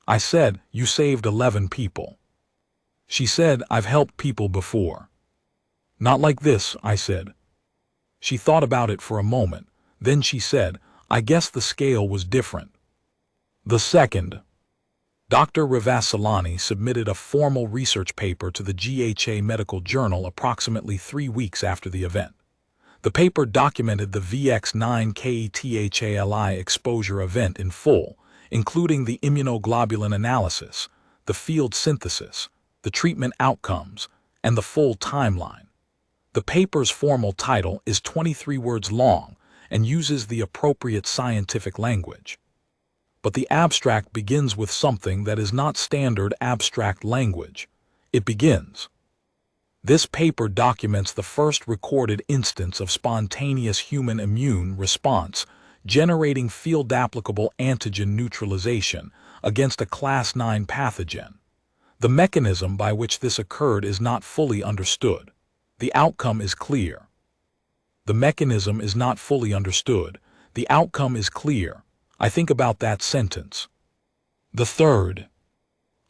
I said, "You saved 11 people." She said, "I've helped people before." "Not like this," I said. She thought about it for a moment. Then she said, "I guess the scale was different." The second, Dr. Ravasalani submitted a formal research paper to the GHA Medical Journal approximately 3 weeks after the event. The paper documented the VX9-KETHALI exposure event in full, including the immunoglobulin analysis, the field synthesis, the treatment outcomes, and the full timeline. The paper's formal title is 23 words long and uses the appropriate scientific language. But the abstract begins with something that is not standard abstract language. It begins, "This paper documents the first recorded instance of spontaneous human immune response generating field-applicable antigen neutralization against a Class 9 pathogen. The mechanism by which this occurred is not fully understood. The outcome is clear." The mechanism is not fully understood. The outcome is clear. I think about that sentence. The third,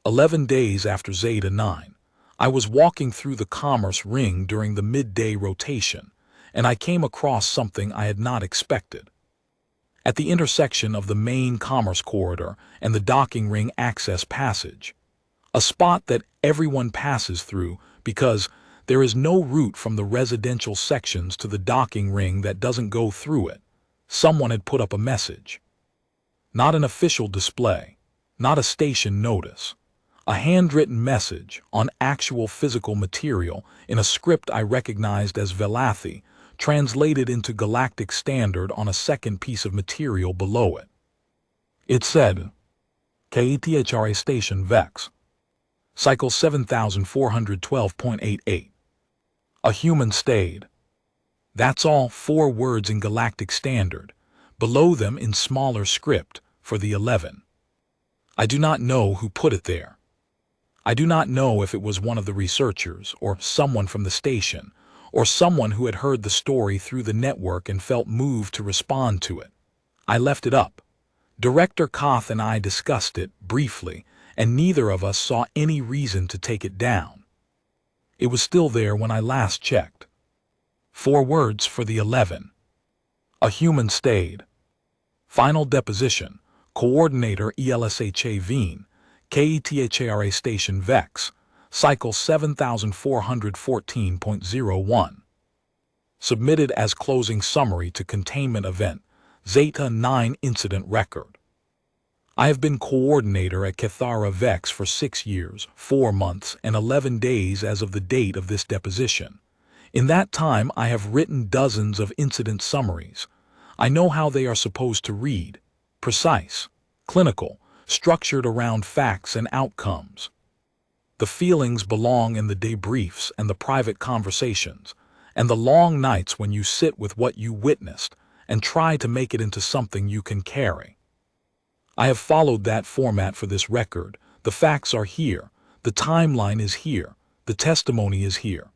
11 days after Zeta 9, I was walking through the commerce ring during the midday rotation, and I came across something I had not expected. At the intersection of the main commerce corridor and the docking ring access passage, a spot that everyone passes through because there is no route from the residential sections to the docking ring that doesn't go through it, someone had put up a message. Not an official display, not a station notice. A handwritten message on actual physical material in a script I recognized as Velathi, translated into galactic standard on a second piece of material below it. It said, "KETHRA Station Vex. Cycle 7412.88. A human stayed." That's all, 4 words in galactic standard. Below them in smaller script, for the 11. I do not know who put it there. I do not know if it was one of the researchers, or someone from the station, or someone who had heard the story through the network and felt moved to respond to it. I left it up. Director Koth and I discussed it briefly, and neither of us saw any reason to take it down. It was still there when I last checked. 4 words for the 11. A human stayed. Final deposition. Coordinator ELSHA Veen, KETHARA Station Vex, Cycle 7414.01. Submitted as closing summary to Containment Event, Zeta 9 Incident Record. I have been coordinator at KETHARA Vex for 6 years, 4 months, and 11 days as of the date of this deposition. In that time, I have written dozens of incident summaries. I know how they are supposed to read: precise, clinical, structured around facts and outcomes. The feelings belong in the debriefs and the private conversations, and the long nights when you sit with what you witnessed and try to make it into something you can carry. I have followed that format for this record. The facts are here, the timeline is here, the testimony is here.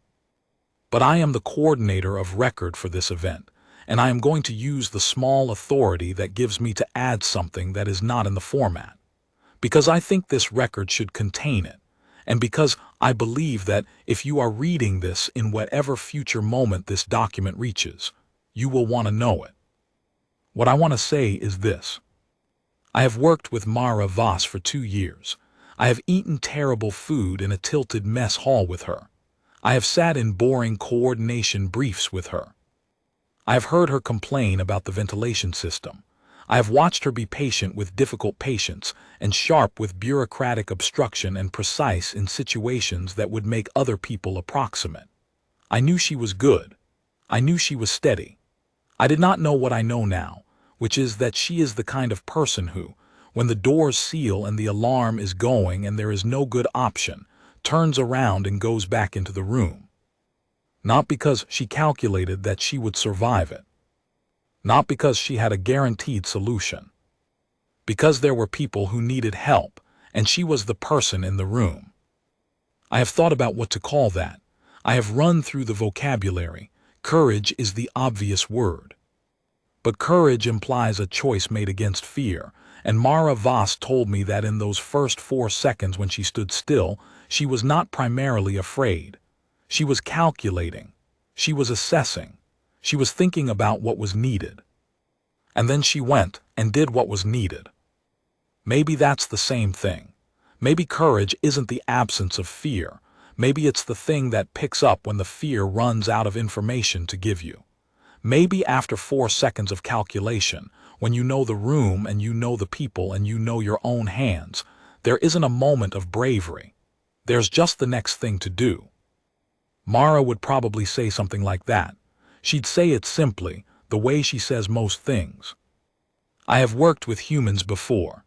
But I am the coordinator of record for this event, and I am going to use the small authority that gives me to add something that is not in the format, because I think this record should contain it, and because I believe that if you are reading this in whatever future moment this document reaches, you will want to know it. What I want to say is this. I have worked with Mara Voss for 2 years. I have eaten terrible food in a tilted mess hall with her. I have sat in boring coordination briefs with her. I have heard her complain about the ventilation system. I have watched her be patient with difficult patients and sharp with bureaucratic obstruction and precise in situations that would make other people approximate. I knew she was good. I knew she was steady. I did not know what I know now, which is that she is the kind of person who, when the doors seal and the alarm is going and there is no good option, turns around and goes back into the room. Not because she calculated that she would survive it. Not because she had a guaranteed solution. Because there were people who needed help, and she was the person in the room. I have thought about what to call that. I have run through the vocabulary. Courage is the obvious word. But courage implies a choice made against fear, and Mara Voss told me that in those first 4 seconds when she stood still, she was not primarily afraid. She was calculating. She was assessing. She was thinking about what was needed. And then she went and did what was needed. Maybe that's the same thing. Maybe courage isn't the absence of fear. Maybe it's the thing that picks up when the fear runs out of information to give you. Maybe after 4 seconds of calculation, when you know the room and you know the people and you know your own hands, there isn't a moment of bravery. There's just the next thing to do. Mara would probably say something like that. She'd say it simply, the way she says most things. I have worked with humans before.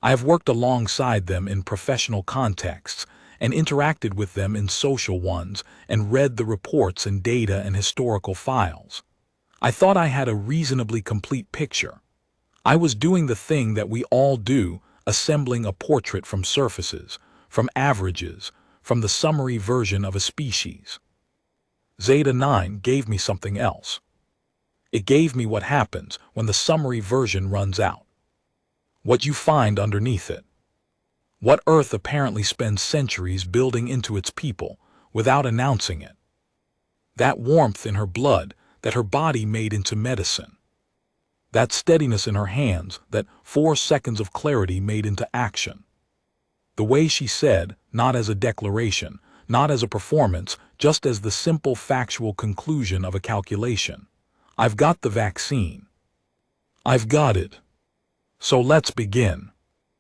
I have worked alongside them in professional contexts and interacted with them in social ones and read the reports and data and historical files. I thought I had a reasonably complete picture. I was doing the thing that we all do, assembling a portrait from surfaces, from averages, from the summary version of a species. Zeta 9 gave me something else. It gave me what happens when the summary version runs out. What you find underneath it. What Earth apparently spends centuries building into its people without announcing it. That warmth in her blood that her body made into medicine. That steadiness in her hands that 4 seconds of clarity made into action. The way she said, not as a declaration, not as a performance, just as the simple factual conclusion of a calculation. I've got the vaccine. I've got it. So let's begin.